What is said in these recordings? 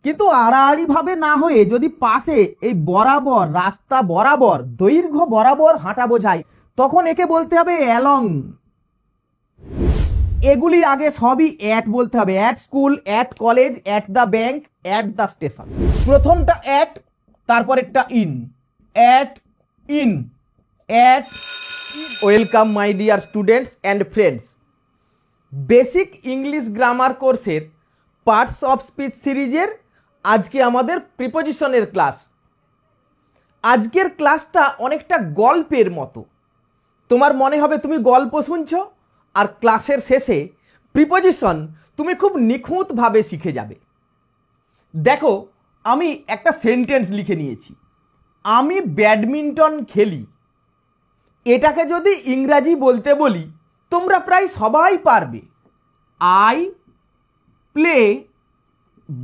কিন্তু আড়াআড়িভাবে না হয়ে যদি পাশে এই বরাবর রাস্তা বরাবর দৈর্ঘ্য বরাবর হাঁটা বোঝায় তখন একে বলতে হবে অ্যালং। এগুলির আগে সবই অ্যাট বলতে হবে, at school, at college, at the bank, at the station. প্রথমটা অ্যাট, তারপরেরটা in, at in, at. Welcome my dear students and friends, basic English grammar কোর্সের পার্টস অফ স্পিচ সিরিজের আজকে আমাদের প্রিপোজিশনের ক্লাস। আজকের ক্লাসটা অনেকটা গল্পের মতো। তোমার মনে হবে তুমি গল্প শুনছো, আর ক্লাসের শেষে প্রিপোজিশন তুমি খুব নিখুঁতভাবে শিখে যাবে। দেখো, আমি একটা সেন্টেন্স লিখে নিয়েছি, আমি ব্যাডমিন্টন খেলি। এটাকে যদি ইংরাজি বলতে বলি তোমরা প্রায় সবাই পারবে, আই প্লে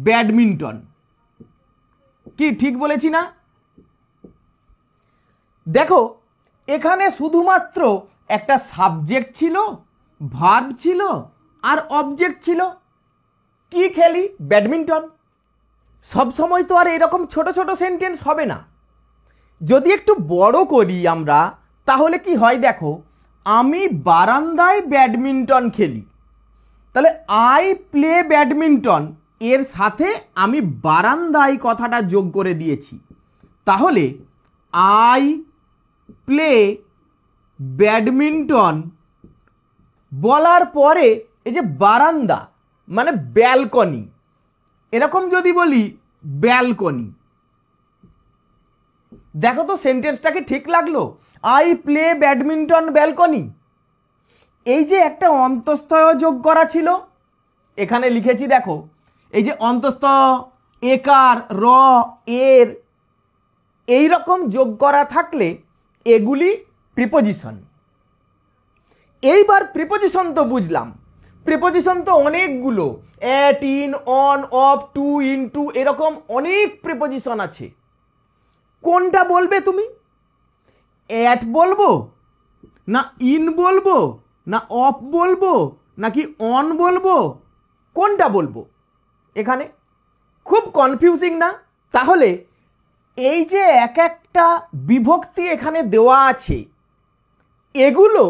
ব্যাডমিন্টন। কি ঠিক বলেছি না? দেখো, এখানে শুধুমাত্র একটা সাবজেক্ট ছিল, ভার্ব ছিল আর অবজেক্ট ছিল। কি খেলি? ব্যাডমিন্টন। সবসময় তো আর এরকম ছোট ছোট সেন্টেন্স হবে না। যদি একটু বড় করি আমরা তাহলে কি হয় দেখো, আমি বারান্দায় ব্যাডমিন্টন খেলি। তাহলে আই প্লে ব্যাডমিন্টন এর সাথে আমি বারান্দায় কথাটা যোগ করে দিয়েছি। তাহলে আই প্লে ব্যাডমিন্টন বলার পরে এই যে বারান্দা মানে ব্যালকনি, এরকম যদি বলি ব্যালকনি, দেখো তো সেন্টেন্সটাকে ঠিক লাগলো? I play badminton balcony. এই যে একটা অন্তঃস্থ যোগ করা ছিল, এখানে লিখেছি দেখো, এই যে অন্তঃস্থ একার র এর এই রকম যোগ করা থাকলে এগুলি প্রিপোজিশন। এইবার প্রিপোজিশন তো বুঝলাম, প্রিপোজিশন তো অনেকগুলো, at, in, on, of, to, into, এরকম অনেক প্রিপোজিশন আছে। কোনটা বলবে তুমি? অ্যাট বলবো না ইন বলবো না অফ বলবো নাকি অন বলবো? কোনটা বলবো? এখানে খুব কনফিউজিং না? তাহলে এই যে এক একটা বিভক্তি এখানে দেওয়া আছে, এগুলো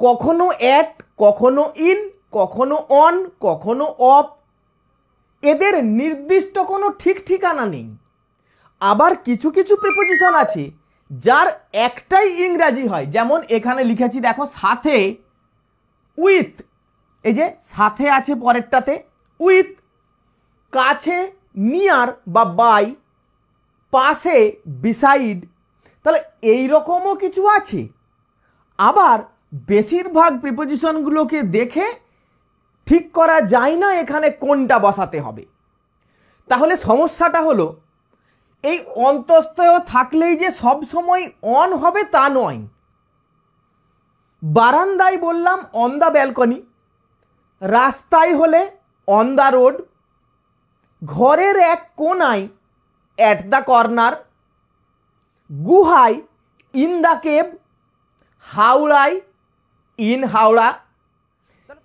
কখনো অ্যাট, কখনো ইন, কখনো অন, কখনো অফ, এদের নির্দিষ্ট কোনো ঠিক ঠিকানা নেই। আবার কিছু কিছু প্রিপোজিশন আছে যার একটাই ইংরাজি হয়, যেমন এখানে লিখেছি দেখো, সাথে, উইথ। এই যে সাথে আছে পরেরটাতে, উইথ। কাছে নিয়ার বা বাই, পাশে বিসাইড। তাহলে এই রকমও কিছু আছে। আবার বেশিরভাগ প্রিপোজিশনগুলোকে দেখে ঠিক করা যায় না এখানে কোনটা বসাতে হবে। তাহলে সমস্যাটা হলো, এই অন্তঃস্থ থাকলেই যে সব সময় অন হবে তা নয়। বারান্দায় বললাম অন দ্য ব্যালকনি, রাস্তায় হলে অন দ্য রোড, ঘরের এক কোনায় অ্যাট দ্য কর্নার, গুহায় ইন দ্য কেভ, হাওড়ায় ইন হাওড়া।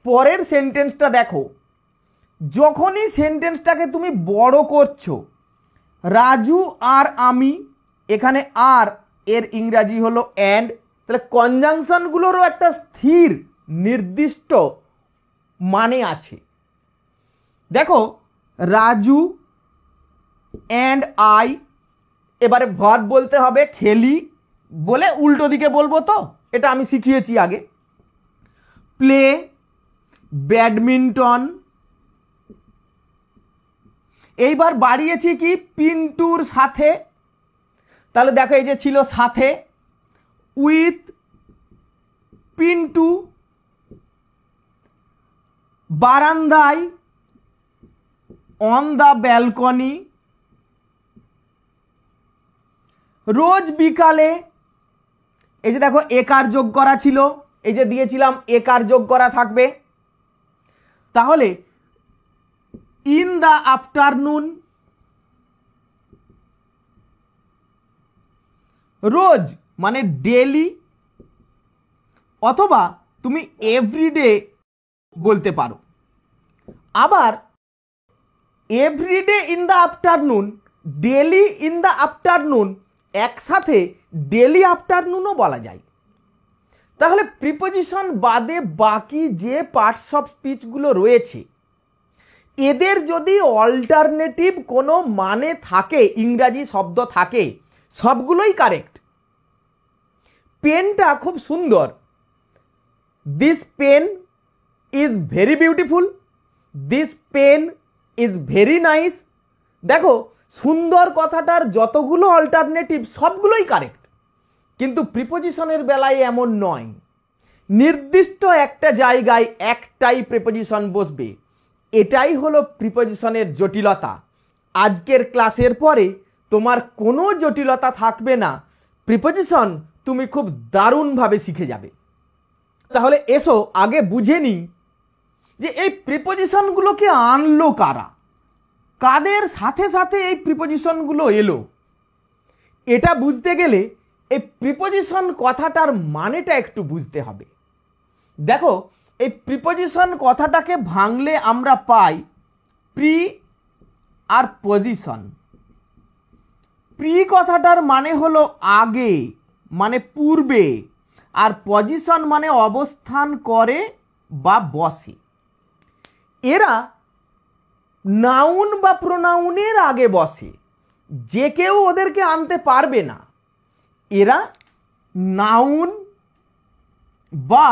পরের সেন্টেন্সটা দেখো, যখনই সেন্টেন্সটাকে তুমি বড় করছো, রাজু আর আমি, এখানে আর এর ইংরাজি হলো অ্যান্ড, তাহলে কনজাংশনগুলোরও একটা স্থির নির্দিষ্ট মানে আছে। দেখো, রাজু অ্যান্ড আই, এবারে ভার্ব বলতে হবে খেলি বলে উল্টো দিকে বলবো, তো এটা আমি শিখিয়েছি আগে। প্লে ব্যাডমিন্টন, এইবার বাড়িয়েছি কি পিন্টুর সাথে, তাহলে দেখো এই যে ছিল সাথে, উইথ পিন্টু, বারান্দায় অন দ্য ব্যালকনি, রোজ বিকালে, এই যে দেখো একার যোগ করা ছিল, এই যে দিয়েছিলাম একার যোগ করা থাকবে। তাহলে ইন দ্য আফটারনুন, রোজ মানে ডেলি, অথবা তুমি এভরিডে বলতে পারো। আবার everyday in the afternoon, daily in the afternoon, একসাথে ডেলি আফটারনুনও বলা যায়। তাহলে প্রিপোজিশন বাদে বাকি যে পার্টস অফ স্পিচগুলো রয়েছে এদের যদি অল্টারনেটিভ কোনো মানে থাকে, ইংরাজি শব্দ থাকে, সবগুলোই কারেক্ট। পেনটা খুব সুন্দর, this pen is very beautiful, this pen is very nice. দেখো সুন্দর কথাটার যতগুলো অল্টারনেটিভ সবগুলোই কারেক্ট, কিন্তু প্রিপোজিশনের বেলায় এমন নয়। নির্দিষ্ট একটা জায়গায় একটাই প্রিপোজিশন বসবে, এটাই হলো প্রিপোজিশনের জটিলতা। আজকের ক্লাসের পরে তোমার কোনো জটিলতা থাকবে না, প্রিপোজিশন তুমি খুব দারুণভাবে শিখে যাবে। তাহলে এসো আগে বুঝে নিই যে এই প্রিপোজিশনগুলোকে আনলো কারা, কাদের সাথে সাথে এই প্রিপোজিশনগুলো এলো। এটা বুঝতে গেলে এই প্রিপোজিশন কথাটার মানেটা একটু বুঝতে হবে। দেখো এই প্রিপোজিশন কথাটাকে ভাঙলে আমরা পাই প্রি আর পজিশন। প্রি কথাটার মানে হলো আগে, মানে পূর্বে, আর পজিশন মানে অবস্থান করে বা বসে। এরা নাউন বা প্রোনাউনের আগে বসে, যে কেউ ওদেরকে আনতে পারবে না। এরা নাউন বা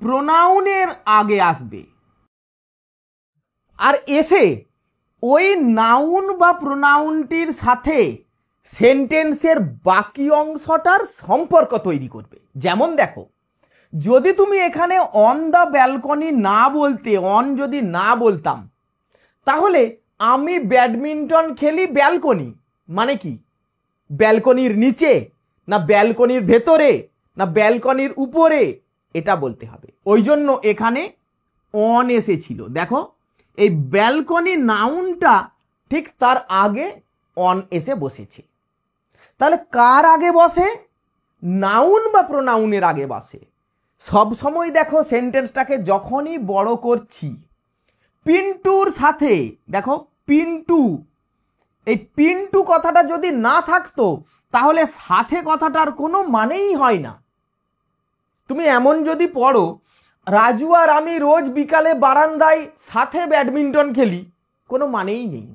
প্রোনাউনের আগে আসবে, আর এসে ওই নাউন বা প্রোনাউনটির সাথে সেন্টেন্সের বাকি অংশটার সম্পর্ক তৈরি করবে। যেমন দেখো, যদি তুমি এখানে অন দ্য ব্যালকনি না বলতে, অন যদি না বলতাম, তাহলে আমি ব্যাডমিন্টন খেলি ব্যালকনি, মানে কি ব্যালকনির নিচে না ব্যালকনির ভেতরে না ব্যালকনির উপরে, এটা বলতে হবে। ওই জন্য এখানে অন এসেছিল। দেখো এই ব্যালকনি নাউনটা ঠিক তার আগে অন এসে বসেছে। তাহলে কার আগে বসে? নাউন বা প্রোনাউনের আগে বসে। সব সময় দেখো সেন্টেন্সটাকে যখনই বড় করছি, পিন্টুর সাথে, দেখো পিন্টু, এই পিন্টু কথাটা যদি না থাকতো তাহলে সাথে কথাটার কোনো মানেই হয় না। তুমি এমন যদি পড়ো, রাজু আর আমি রোজ বিকালে বারান্দায় সাথে ব্যাডমিন্টন খেলি, কোনো মানেই নেই।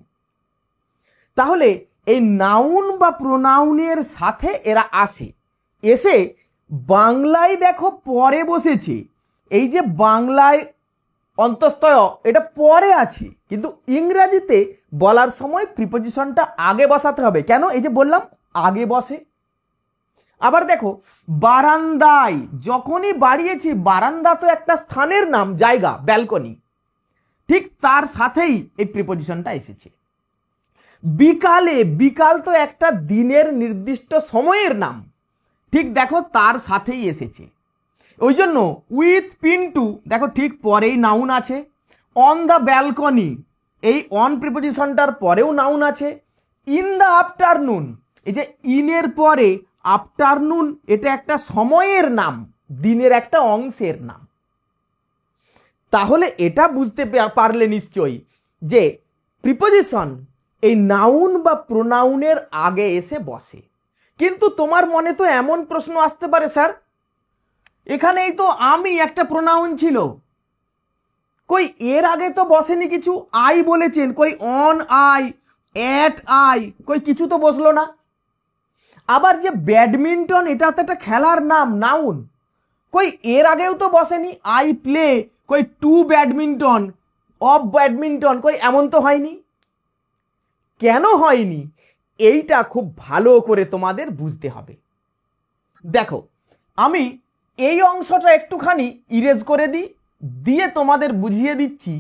তাহলে এই নাউন বা প্রোনাউনের সাথে এরা আসে, এসে বাংলায় দেখো পরে বসেছে। এই যে বাংলায় অন্তঃস্থয় এটা পরে আছে, কিন্তু ইংরেজিতে বলার সময় প্রিপোজিশনটা আগে বসাতে হবে। কেন? এই যে বললাম আগে বসে। আবার দেখো বারান্দায়, যখনই বাড়িয়েছি, বারান্দা তো একটা স্থানের নাম, জায়গা, ব্যালকনি, ঠিক তার সাথেই এই প্রিপোজিশনটা এসেছে। বিকালে, বিকাল তো একটা দিনের নির্দিষ্ট সময়ের নাম, ঠিক দেখো তার সাথেই এসেছে। ওই জন্য উইথ পিন্টু দেখো ঠিক পরেই নাউন আছে। অন দ্য ব্যালকনি, এই অন প্রিপোজিশনটার পরেও নাউন আছে। ইন দ্য আফটারনুন, এই যে ইনের পরে আফটারনুন, এটা একটা সময়ের নাম, দিনের একটা অংশের নাম। তাহলে এটা বুঝতে পারলে নিশ্চয়ই যে প্রিপোজিশন এই নাউন বা প্রোনাউনের আগে এসে বসে। কিন্তু তোমার মনে তো এমন প্রশ্ন আসতে পারে, স্যার এখানেই তো আমি একটা প্রোনাউন ছিল, কই এর আগে তো বসেনি কিছু, আই বলেছেন, কই অন আই, এট আই, কই কিছু তো বসলো না। আবার যে ব্যাডমিন্টন, এটা তো একটা খেলার নাম, নাউন, কই এর আগেও তো বসেনি। আই প্লে, কই টু ব্যাডমিন্টন, অফ ব্যাডমিন্টন, কই এমন তো হয়নি। কেন হয়নি এইটা খুব ভালো করে তোমাদের বুঝতে হবে। দেখো আমি এই অংশটা একটুখানি ইরেজ করে দিই, দিয়ে তোমাদের বুঝিয়ে দিচ্ছি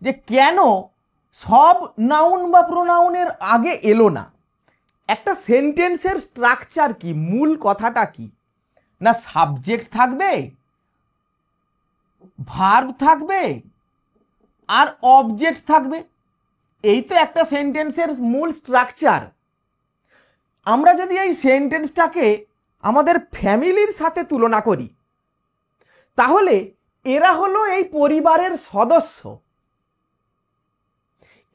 যে কেন সব নাউন বা প্রোনাউনের আগে এলো না। একটা সেন্টেন্সের স্ট্রাকচার কি, মূল কথাটা কি, না সাবজেক্ট থাকবে, ভার্ব থাকবে আর অবজেক্ট থাকবে। এই তো একটা সেন্টেন্সের মূল স্ট্রাকচার। আমরা যদি এই সেন্টেন্সটাকে আমাদের ফ্যামিলির সাথে তুলনা করি, তাহলে এরা হলো এই পরিবারের সদস্য।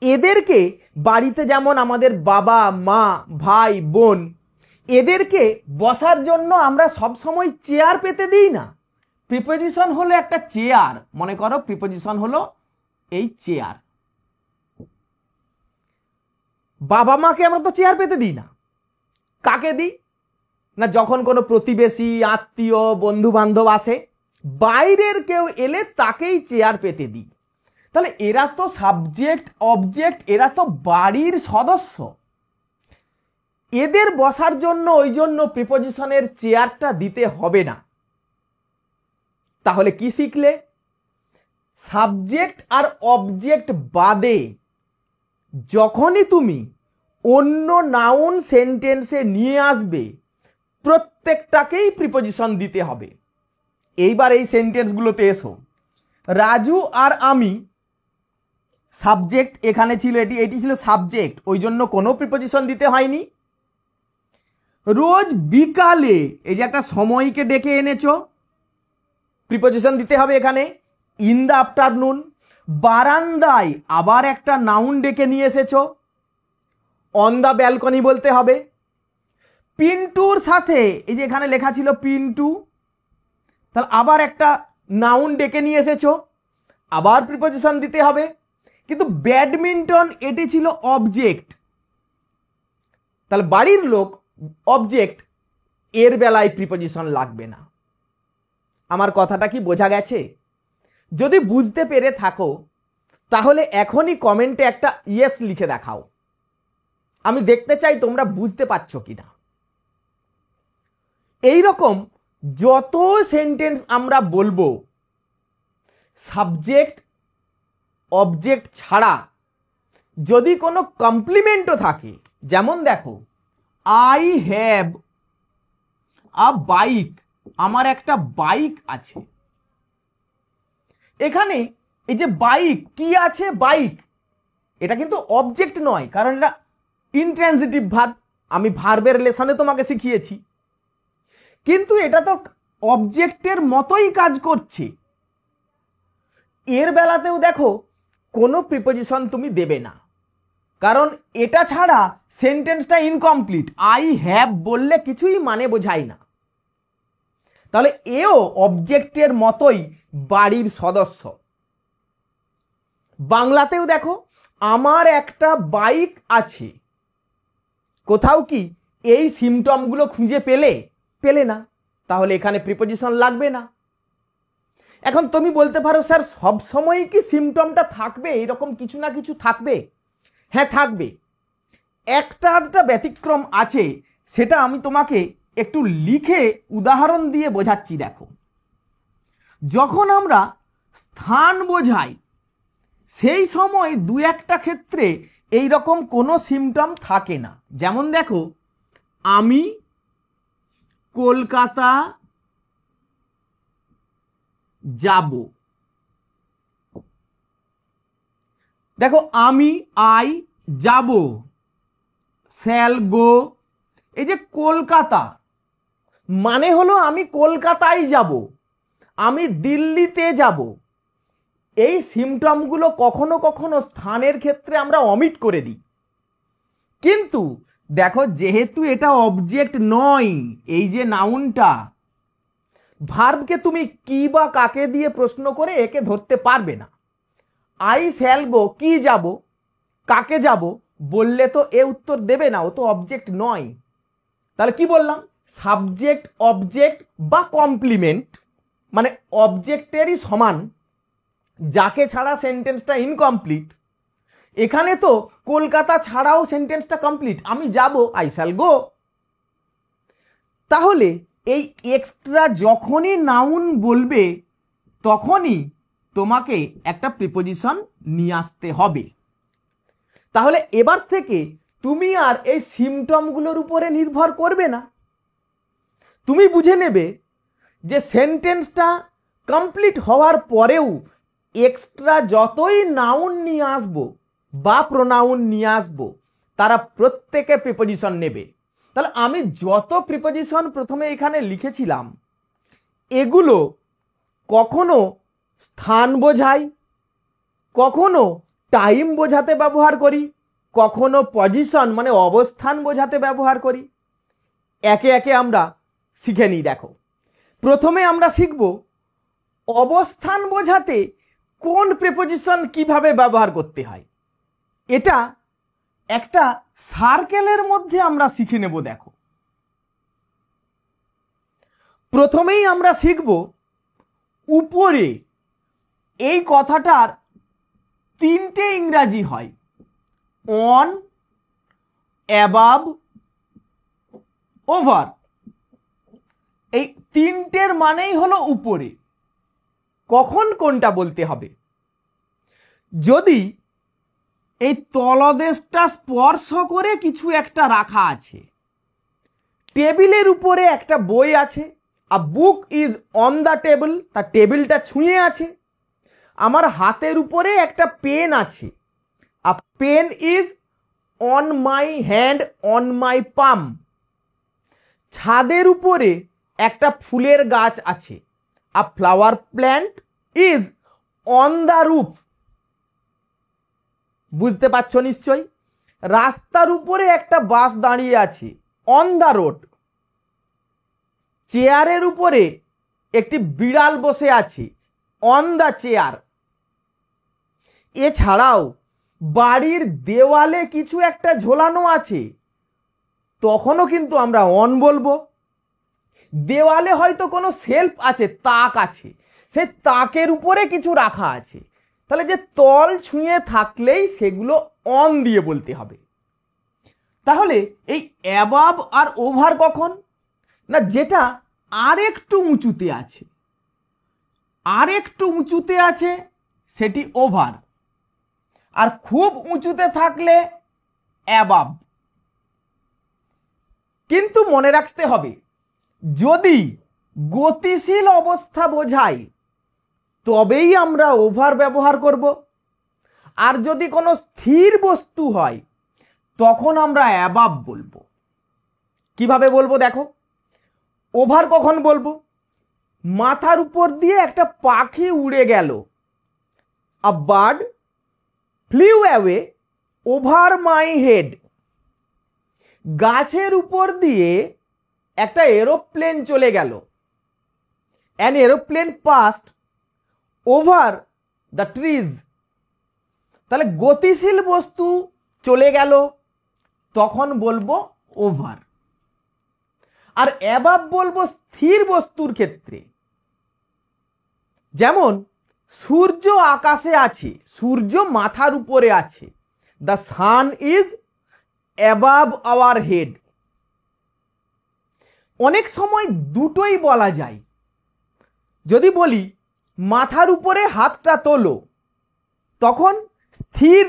এদেরকে বাড়িতে যেমন আমাদের বাবা মা ভাই বোন এদেরকে বসার জন্য আমরা সবসময় চেয়ার পেতে দিই না। প্রিপোজিশন হলো একটা চেয়ার, মনে করো প্রিপোজিশন হলো এই চেয়ার। বাবা মাকে আমরা তো চেয়ার পেতে দিই না, কাকে দিই না যখন কোনো প্রতিবেশী আত্মীয় বন্ধু বান্ধব আসে, বাইরের কেউ এলে তাকেই চেয়ার পেতে দিই। তাহলে এরা তো সাবজেক্ট অবজেক্ট, এরা তো বাড়ির সদস্য, এদের বসার জন্য ওই জন্য প্রিপোজিশনের চেয়ারটা দিতে হবে না। তাহলে কি শিখলে? সাবজেক্ট আর অবজেক্ট বাদে যখনই তুমি অন্য নাউন সেন্টেন্সে নিয়ে আসবে প্রত্যেকটাকেই প্রিপোজিশন দিতে হবে। এইবার এই সেন্টেন্সগুলোতে এসো। রাজু আর আমি, সাবজেক্ট এখানে ছিল, এটি ছিল সাবজেক্ট, ওই জন্য কোনো প্রিপোজিশন দিতে হয়নি। রোজ বিকালে, এই যে একটা সময়কে ডেকে এনেছো, প্রিপোজিশন দিতে হবে এখানে। ইন দ্য আফটারনুন, বারান্দায় আবার একটা নাউন ডেকে নিয়ে এসেছো, অন দ্য ব্যালকনি বলতে হবে। পিন্টুর সাথে, এই যে এখানে লেখা ছিল পিন্টু, তাহলে আবার একটা নাউন ডেকে নিয়ে এসেছো, আবার প্রিপোজিশন দিতে হবে। কিন্তু ব্যাডমিন্টন এটি ছিল অবজেক্ট, তাহলে বাড়ির লোক অবজেক্ট, এর বেলায় প্রিপোজিশন লাগবে না। আমার কথাটা কি বোঝা গেছে? যদি বুঝতে পেরে থাকো তাহলে এখনই কমেন্টে একটা ইয়েস লিখে দেখাও, আমি দেখতে চাই তোমরা বুঝতে পারছো কিনা। এই রকম যত সেন্টেন্স আমরা বলবো সাবজেক্ট অবজেক্ট ছাড়া যদি কোনো কমপ্লিমেন্টও থাকে, যেমন দেখো আই হ্যাভ আ বাইক, আমার একটা বাইক আছে। এখানে এই যে বাইক কি আছে, বাইক এটা কিন্তু অবজেক্ট নয়, কারণ এটা ইনট্রানজিটিভ ভার্ব, আমি ভার্বের লেসনে তোমাকে শিখিয়েছি, কিন্তু এটা তো অবজেক্টের মতোই কাজ করছে। এর বেলাতেও দেখো কোনো প্রিপোজিশন তুমি দেবে না, কারণ এটা ছাড়া সেন্টেন্সটা ইনকমপ্লিট। আই হ্যাভ বললে কিছুই মানে বোঝায় না। তাহলে এও অবজেক্টের মতোই বাড়ির সদস্য। বাংলাতেও দেখো আমার একটা বাইক আছে, কোথাও কি এই সিমটমগুলো খুঁজে পেলে না, তাহলে এখানে প্রিপোজিশন লাগবে না। এখন তুমি বলতে পারো স্যার সব সময় কি সিমটমটা থাকবে, এরকম কিছু না কিছু থাকবে? হ্যাঁ থাকবে, একটা আধটা ব্যতিক্রম আছে, সেটা আমি তোমাকে একটু লিখে উদাহরণ দিয়ে বোঝাচ্ছি। দেখো, যখন আমরা স্থান বোঝাই সেই সময় দু একটা ক্ষেত্রে এই রকম কোনো সিমটম থাকে না। যেমন দেখো, আমি কলকাতা যাব, দেখো আমি আই যাব, শ্যাল গো, এই যে কলকাতা মানে হলো আমি কলকাতায় যাব, আমি দিল্লিতে যাব। এই সিমটমগুলো কখনো কখনো স্থানের ক্ষেত্রে আমরা অমিট করে দিই, কিন্তু দেখো যেহেতু এটা অবজেক্ট নয়, এই যে নাউনটা, ভার্বকে তুমি কি বা কাকে দিয়ে প্রশ্ন করে একে ধরতে পারবে না। আই শ্যাল গো, কি যাব কাকে যাব বললে তো এ উত্তর দেবে না, ও তো অবজেক্ট নয়। তাহলে কি বললাম, সাবজেক্ট অবজেক্ট বা কমপ্লিমেন্ট, মানে অবজেক্টেরই সমান, যাকে ছাড়া সেন্টেন্সটা ইনকমপ্লিট। এখানে তো কলকাতা ছাড়াও সেন্টেন্সটা কমপ্লিট, আমি যাব, আই শ্যাল গো। তাহলে এই এক্সট্রা যখনই নাউন বলবে তখনই তোমাকে একটা প্রিপোজিশন নিয়ে আসতে হবে। তাহলে এবার থেকে তুমি আর এই সিমটমগুলোর উপরে নির্ভর করবে না, তুমি বুঝে নেবে যে সেন্টেন্সটা কমপ্লিট হওয়ার পরেও এক্সট্রা যতই নাউন নিয়ে আসবো বা প্রোনাউন নিয়ে আসবো তারা প্রত্যেকে প্রিপোজিশন নেবে। তাহলে আমি যত প্রিপোজিশন প্রথমে এখানে লিখেছিলাম এগুলো কখনো স্থান বোঝায়, কখনো টাইম বোঝাতে ব্যবহার করি, কখনো পজিশন মানে অবস্থান বোঝাতে ব্যবহার করি। একে একে আমরা শিখে নিই। দেখো, প্রথমে আমরা শিখব অবস্থান বোঝাতে কোন প্রিপোজিশন কিভাবে ব্যবহার করতে হয়। এটা একটা সার্কেলের মধ্যে আমরা শিখে নেব। দেখো, প্রথমেই আমরা শিখব উপরে। এই কথাটার তিনটে ইংরাজি হয়, অন, অ্যাবাভ, ওভার। এই তিনটের মানেই হলো উপরে। কখন কোনটা বলতে হবে? যদি এই তলদেশটা স্পর্শ করে কিছু একটা রাখা আছে, টেবিলের উপরে একটা বই আছে, a book is on the table, তার টেবিলটা ছুঁয়ে আছে। আমার হাতের উপরে একটা পেন আছে, a pen is on my hand, on my palm. ছাদের উপরে একটা ফুলের গাছ আছে, a flower plant is on the roof. বুঝতে পারছো নিশ্চয়ই? রাস্তার উপরে একটা বাস দাঁড়িয়ে আছে, অন দ্য রোড। চেয়ারের উপরে একটি বিড়াল বসে আছে, অন দ্য চেয়ার। এছাড়াও বাড়ির দেওয়ালে কিছু একটা ঝোলানো আছে, তখনও কিন্তু আমরা অন বলবো। দেওয়ালে হয়তো কোনো সেলফ আছে, তাক আছে, সেই তাকের উপরে কিছু রাখা আছে, তাহলে যে তল ছুঁয়ে থাকলেই সেগুলো অন দিয়ে বলতে হবে। তাহলে এই অ্যাবাভ আর ওভার কখন? না, যেটা আর একটু উঁচুতে আছে, আর একটু উঁচুতে আছে সেটি ওভার, আর খুব উঁচুতে থাকলে অ্যাবাভ। কিন্তু মনে রাখতে হবে, যদি গতিশীল অবস্থা বোঝায় তবেই আমরা ওভার ব্যবহার করব, আর যদি কোনো স্থির বস্তু হয় তখন আমরা অ্যাবাভ বলবো। কিভাবে বলবো দেখো, ওভার কখন বলবো? মাথার উপর দিয়ে একটা পাখি উড়ে গেল, a bird flew away over my head. গাছের উপর দিয়ে একটা এরোপ্লেন চলে গেল, an aeroplane passed over the trees. তাহলে গতিশীল বস্তু চলে গেল, তখন বলবো ওভার। আর অ্যাবাভ বলবো স্থির বস্তুর ক্ষেত্রে। যেমন সূর্য আকাশে আছে, সূর্য মাথার উপরে আছে, the sun is above our head. অনেক সময় দুটোই বলা যায়। যদি বলি মাথার উপরে হাতটা তোলো, তখন স্থির,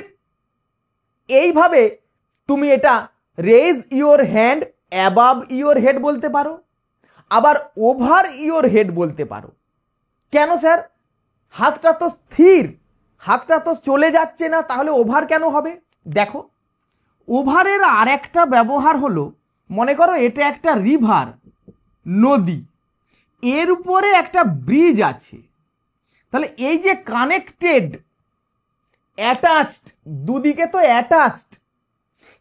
এইভাবে তুমি এটা raise your hand above your head বলতে পারো, আবার ওভার ইওর হেড বলতে পারো। কেন স্যার? হাতটা তো স্থির, হাতটা তো চলে যাচ্ছে না, তাহলে ওভার কেন হবে? দেখো, ওভারের আর একটা ব্যবহার হলো, মনে করো এটা একটা রিভার, নদী, এর উপরে একটা ব্রিজ আছে, তাহলে এই যে কানেক্টেড, অ্যাটাচড, দুদিকে তো অ্যাটাচড,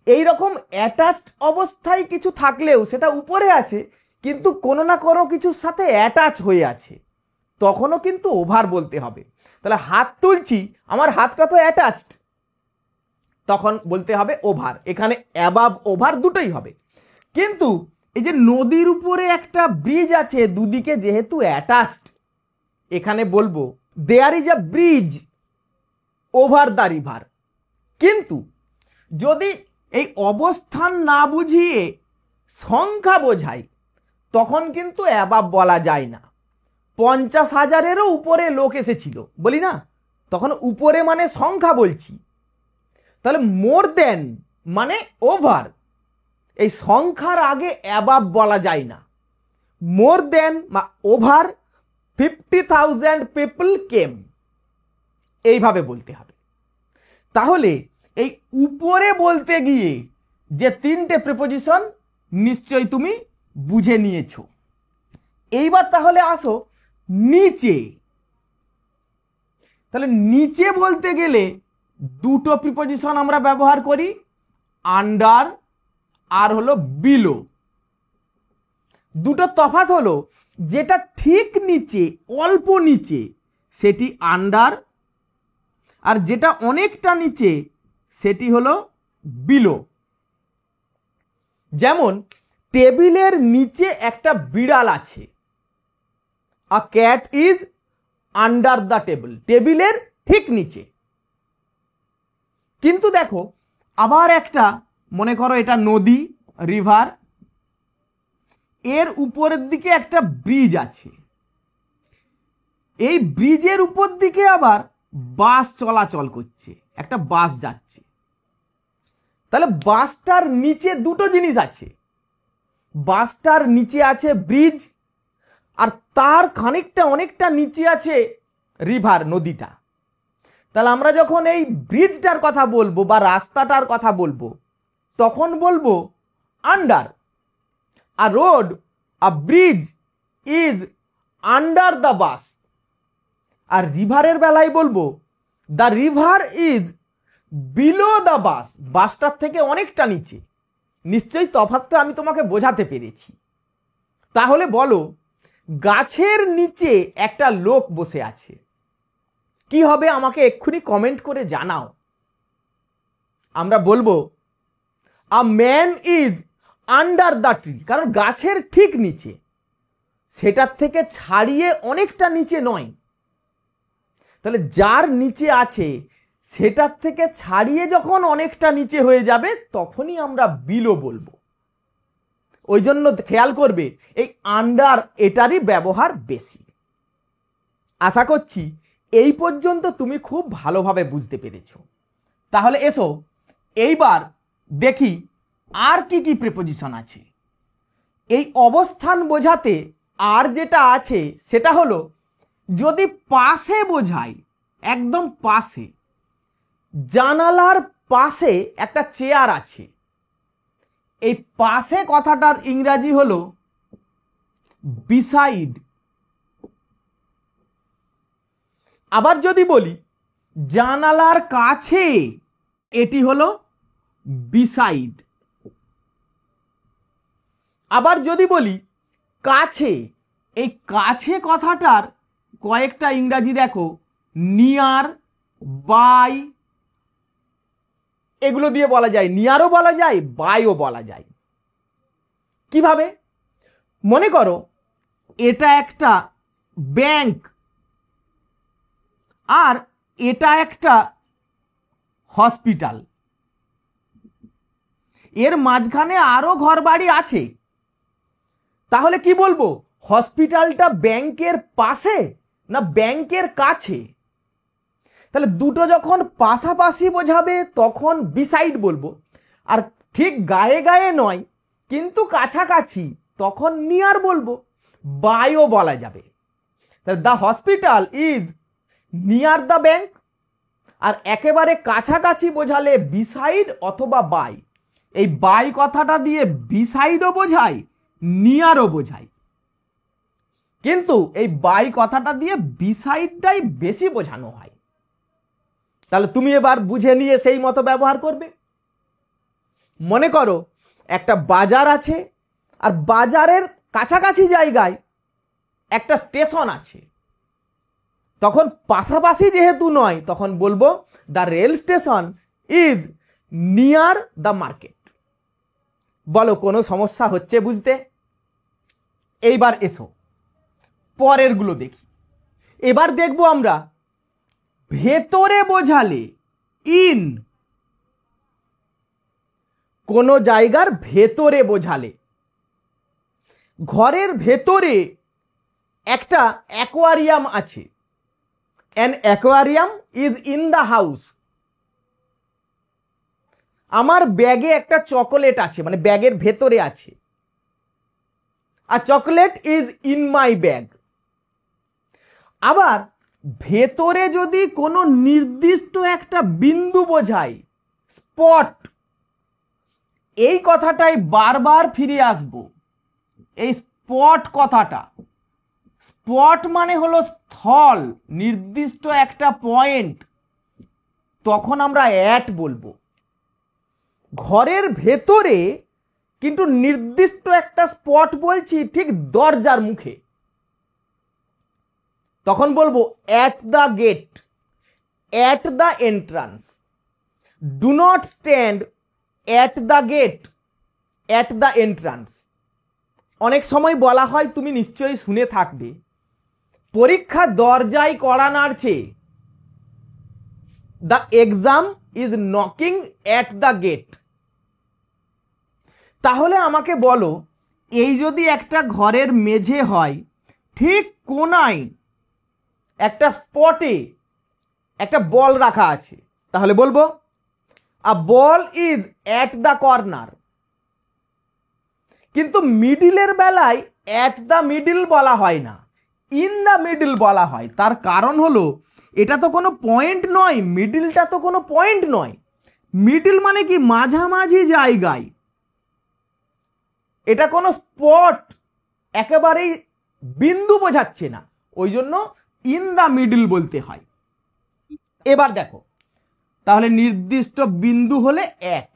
এই রকম অ্যাটাচড অবস্থায় কিছু থাকলেও সেটা উপরে আছে কিন্তু কোনো না কোনো কিছুর সাথে অ্যাটাচ হয়ে আছে, তখনও কিন্তু ওভার বলতে হবে। তাহলে হাত তুলছি, আমার হাতটা তো অ্যাটাচড, তখন বলতে হবে ওভার। এখানে অ্যাবাভ ওভার দুটোই হবে। কিন্তু এই যে নদীর উপরে একটা ব্রিজ আছে, দুদিকে যেহেতু অ্যাটাচড, এখানে বলবো there is a bridge over the river. কিন্তু যদি এই অবস্থান না বুঝিয়ে সংখ্যা বোঝাই, তখন কিন্তু অ্যাবাভ বলা যায় না। 50,000-এরও উপরে লোক এসেছিল বলি না, তখন উপরে মানে সংখ্যা বলছি। তাহলে মোর দেন মানে ওভার, এই সংখ্যার আগে অ্যাবাভ বলা যায় না। মোর দেন বা ওভার 50,000 পিপল কেম, এইভাবে বলতে হবে। তাহলে এই উপরে বলতে গিয়ে যে তিনটে প্রিপোজিশন নিশ্চয়ই তুমি বুঝে নিয়েছো। এইবার তাহলে আসো নিচে। তাহলে নিচে বলতে গেলে দুটো প্রিপজিশন আমরা ব্যবহার করি, আন্ডার আর হলো বিলো। দুটো তফাৎ হলো যেটা ঠিক নিচে, অল্প নিচে, সেটি আন্ডার, আর যেটা অনেকটা নিচে সেটি হলো বিলো। যেমন টেবিলের নিচে একটা বিড়াল আছে, আ cat is under the table, টেবিলের ঠিক নিচে। কিন্তু দেখো আবার একটা, মনে করো এটা নদী, রিভার, এর উপরের দিকে একটা ব্রিজ আছে, এই ব্রিজের উপর দিকে আবার বাস চলাচল করছে, একটা বাস যাচ্ছে। তাহলে বাসটার নিচে দুটো জিনিস আছে, বাসটার নিচে আছে ব্রিজ, আর তার খানিকটা অনেকটা নিচে আছে রিভার, নদীটা। তাহলে আমরা যখন এই ব্রিজটার কথা বলবো বা রাস্তাটার কথা বলবো তখন বলবো under. A road, a bridge is under the bus. আর রিভারের বেলায় বলবো the river is below the bus, বাসটার থেকে অনেকটা নিচে। নিশ্চয়ই তফাৎটা আমি তোমাকে বোঝাতে পেরেছি। তাহলে বলো, গাছের নিচে একটা লোক বসে আছে, কি হবে আমাকে এক্ষুনি কমেন্ট করে জানাও। আমরা বলবো a man is under the tree, কারণ গাছের ঠিক নিচে, সেটার থেকে ছাড়িয়ে অনেকটা নিচে নয়। তাহলে যার নিচে আছে সেটার থেকে ছাড়িয়ে যখন অনেকটা নিচে হয়ে যাবে তখনই আমরা বিলো বলবো। ওই জন্য খেয়াল করবে এই আন্ডার এটারই ব্যবহার বেশি। আশা করছি এই পর্যন্ত তুমি খুব ভালোভাবে বুঝতে পেরেছো। তাহলে এসো এইবার দেখি আর কি কি প্রিপোজিশন আছে। এই অবস্থান বোঝাতে আর যেটা আছে সেটা হলো যদি পাশে বোঝায়, একদম পাশে, জানালার পাশে একটা চেয়ার আছে, এই পাশে কথাটার ইংরাজি হলো বিসাইড। আবার যদি বলি জানালার কাছে, এটি হলো বিসাইড। আবার যদি বলি কাছে, এই কাছে কথাটার কয়েকটা ইংরাজি দেখো, নিয়ার, বাই, এগুলো দিয়ে বলা যায়, নিয়ারও বলা যায়, বাইও বলা যায়। কিভাবে? মনে করো এটা একটা ব্যাংক আর এটা একটা হসপিটাল, এর মাঝখানে আরো ঘরবাড়ি আছে। তাহলে কি বলবো, হসপিটালটা ব্যাংকের পাশে না ব্যাংকের কাছে? তাহলে দুটো যখন পাশাপাশি বোঝাবে তখন বিসাইড বলবো, আর ঠিক গায়ে গায়ে নয় কিন্তু কাছাকাছি তখন নিয়ার বলবো, বাইও বলা যাবে। তাহলে the hospital is near the bank, আর একেবারে কাছাকাছি বোঝালে বিসাইড অথবা বাই। এই বাই কথাটা দিয়ে বিসাইডও বোঝায়, নিয়ারও বোঝায়, কিন্তু এই বাই কথাটা দিয়ে বিসাইডটাই বেশি বোঝানো হয়। তাহলে তুমি এবার বুঝে নিয়ে সেই মতো ব্যবহার করবে। মনে করো একটা বাজার আছে আর বাজারের কাছাকাছি জায়গায় একটা স্টেশন আছে, তখন পাশাপাশি যেহেতু নয় তখন বলবো the rail station is near the market. বলো কোনো সমস্যা হচ্ছে বুঝতে? এইবার এসো পরের গুলো দেখি। এবার দেখবো আমরা ভেতরে বোঝালে ইন, কোন জায়গার ভেতরে বোঝালে। ঘরের ভেতরে একটা অ্যাকোয়ারিয়াম আছে, an aquarium is in the house. আমার ব্যাগে একটা চকোলেট আছে, মানে ব্যাগের ভেতরে আছে, আর chocolate is in my bag. আবার ভেতরে যদি কোনো নির্দিষ্ট একটা বিন্দু বোঝায়, স্পট, এই কথাটাই বারবার ফিরে আসব। এই স্পট কথাটা, স্পট মানে হলো স্থল, নির্দিষ্ট একটা পয়েন্ট, তখন আমরা অ্যাট বলবো। ঘরের ভেতরে কিন্তু নির্দিষ্ট একটা স্পট বলছি, ঠিক দরজার মুখে, তখন বলবো at the gate, at the entrance. Do not stand at the gate, at the entrance. অনেক সময় বলা হয়, তুমি নিশ্চয়ই শুনে থাকবে, পরীক্ষা দরজায় কড়া নাড়ছে, the exam is knocking at the gate. তাহলে আমাকে বলো, এই যদি একটা ঘরের মেঝে হয়, ঠিক কোনায় একটা স্পটে একটা বল রাখা আছে, তাহলে বলবো আ বল ইজ অ্যাট দ্য কর্নার। কিন্তু মিডিলের বেলায় অ্যাট দ্য মিডিল বলা হয় না, ইন দ্য মিডিল বলা হয়। তার কারণ হলো, এটা তো কোনো পয়েন্ট নয়, মিডিলটা তো কোনো পয়েন্ট নয়। মিডিল মানে কি? মাঝামাঝি জায়গায়। এটা কোনো স্পট, একেবারেই বিন্দু বোঝাচ্ছে না, ওই জন্য ইন দ্য মিডিল বলতে হয়। এবার দেখো, তাহলে নির্দিষ্ট বিন্দু হলে অ্যাট।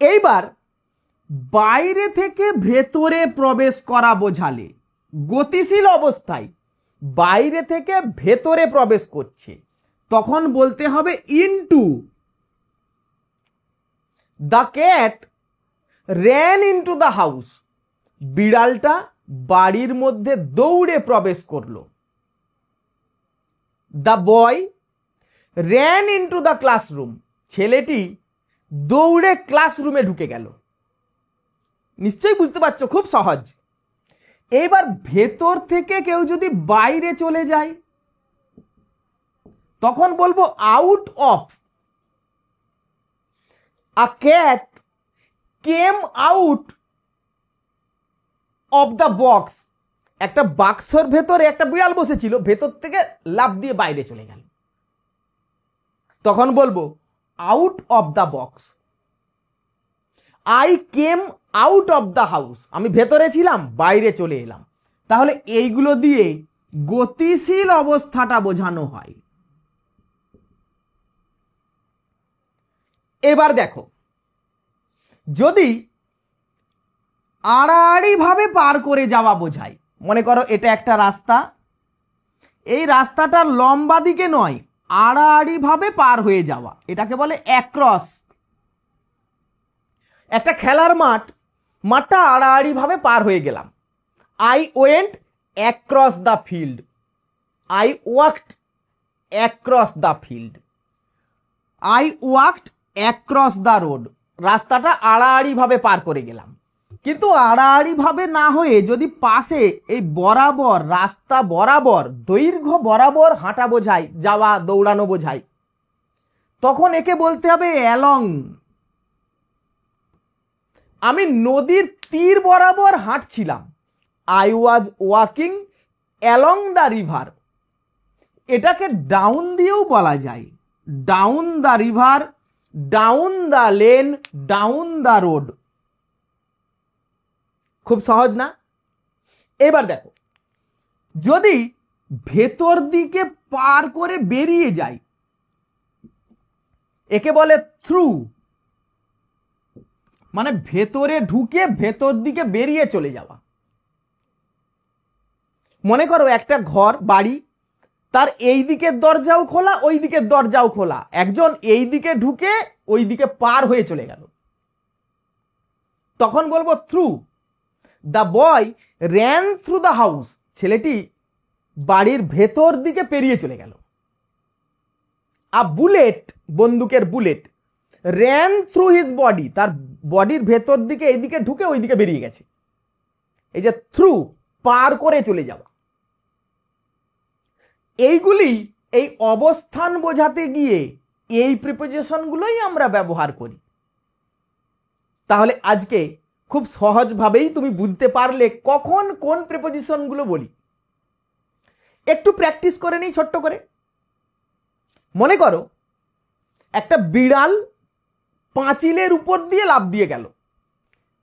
এইবার বাইরে থেকে ভেতরে প্রবেশ করা বোঝালে, গতিশীল অবস্থায় বাইরে থেকে ভেতরে প্রবেশ করছে, তখন বলতে হবে into. The cat ran into the house. বিড়ালটা বাড়ির মধ্যে দৌড়ে প্রবেশ করলো। The boy ran into the classroom. ছেলেটি দৌড়ে ক্লাসরুমে ঢুকে গেল। নিশ্চয়ই বুঝতে পারছো, খুব সহজ। এইবার ভেতর থেকে কেউ যদি বাইরে চলে যায়, তখন বলবো out of. A cat came out of the box. একটা বাক্সর ভেতরে একটা বিড়াল বসেছিল, ভেতর থেকে লাফ দিয়ে বাইরে চলে গেল, তখন বলবো out of the box. I came out of the house. আমি ভেতরে ছিলাম, বাইরে চলে এলাম। তাহলে এইগুলো দিয়ে গতিশীল অবস্থাটা বোঝানো হয়। এবার দেখো, যদি আড়াআড়ি ভাবে পার করে যাওয়া বোঝায়, মনে করো এটা একটা রাস্তা, এই রাস্তাটা লম্বা দিকে নয়, আড়াআড়ি ভাবে পার হয়ে যাওয়া, এটাকে বলে অ্যাক্রস। একটা খেলার মাঠ, মাঠটা আড়াআড়ি ভাবে পার হয়ে গেলাম। I went across the field, I walked across the field, I walked across the road. রাস্তাটা আড়াআড়ি ভাবে পার করে গেলাম। কিন্তু আড়াআড়ি ভাবে না হয়ে যদি পাশে এই বরাবর, রাস্তা বরাবর, দৈর্ঘ্য বরাবর হাঁটা বোঝায়, যাওয়া দৌড়ানো বোঝায়, তখন একে বলতে হবে অ্যালং। আমি নদীর তীর বরাবর হাঁটছিলাম, I was walking along the river. এটাকে ডাউন দিয়েও বলা যায়, down the river, down the lane, down the road. খুব সহজ না? এবার দেখো, যদি ভেতর দিকে পার করে বেরিয়ে যায়, একে বলে থ্রু। মানে ভেতরে ঢুকে ভেতর দিকে বেরিয়ে চলে যাওয়া। মনে করো একটা ঘর, বাড়ি, তার এই দিকের দরজাও খোলা, ওই দিকের দরজাও খোলা, একজন এই দিকে ঢুকে ওই দিকে পার হয়ে চলে গেল, তখন বলবো through. The boy ran through the house. ছেলেটি বাড়ির ভেতর দিকে পেরিয়ে চলে গেল। আ বুলেট, বন্দুকের bullet, ran through his body. তার বডির ভেতর দিকে এইদিকে ঢুকে ওইদিকে বেরিয়ে গেছে। এই যে থ্রু, পার করে চলে যাওয়া। এইগুলি এই অবস্থান বোঝাতে গিয়ে এই প্রিপোজিশনগুলোই আমরা ব্যবহার করি। তাহলে আজকে খুব সহজভাবেই তুমি বুঝতে পারলে কখন কোন প্রিপোজিশনগুলো বলি। একটু প্র্যাকটিস করে নিই ছোট্ট করে। মনে করো একটা বিড়াল পাঁচিলের উপর দিয়ে লাফ দিয়ে গেল।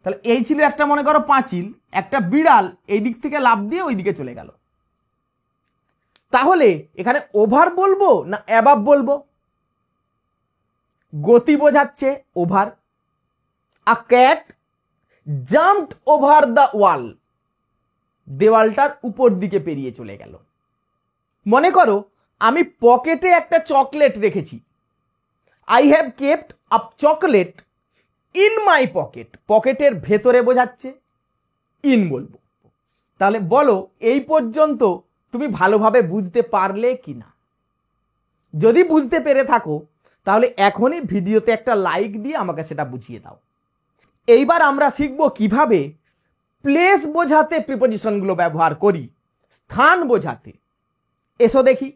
তাহলে এই ছিল একটা, মনে করো পাঁচিল, একটা বিড়াল এই দিক থেকে লাফ দিয়ে ওই দিকে চলে গেল। তাহলে এখানে ওভার বলবো না অ্যাবাভ বলবো? গতি বোঝাচ্ছে over. A cat jumped over the wall, দেওয়ালটার উপর দিকে পেরিয়ে চলে গেল। মনে করো আমি পকেটে একটা চকলেট রেখেছি, I have kept a chocolate in my pocket, পকেটের ভেতরে বোঝাচ্ছে, ইন বলবো। তাহলে বলো এই পর্যন্ত তুমি ভালোভাবে বুঝতে পারলে কি না? যদি বুঝতে পেরে থাকো তাহলে এখনই ভিডিওতে একটা লাইক দিয়ে আমাকে সেটা বুঝিয়ে দাও। এইবার আমরা শিখব কিভাবে প্লেস বোঝাতে প্রিপোজিশনগুলো ব্যবহার করি, স্থান বোঝাতে। এসো দেখি।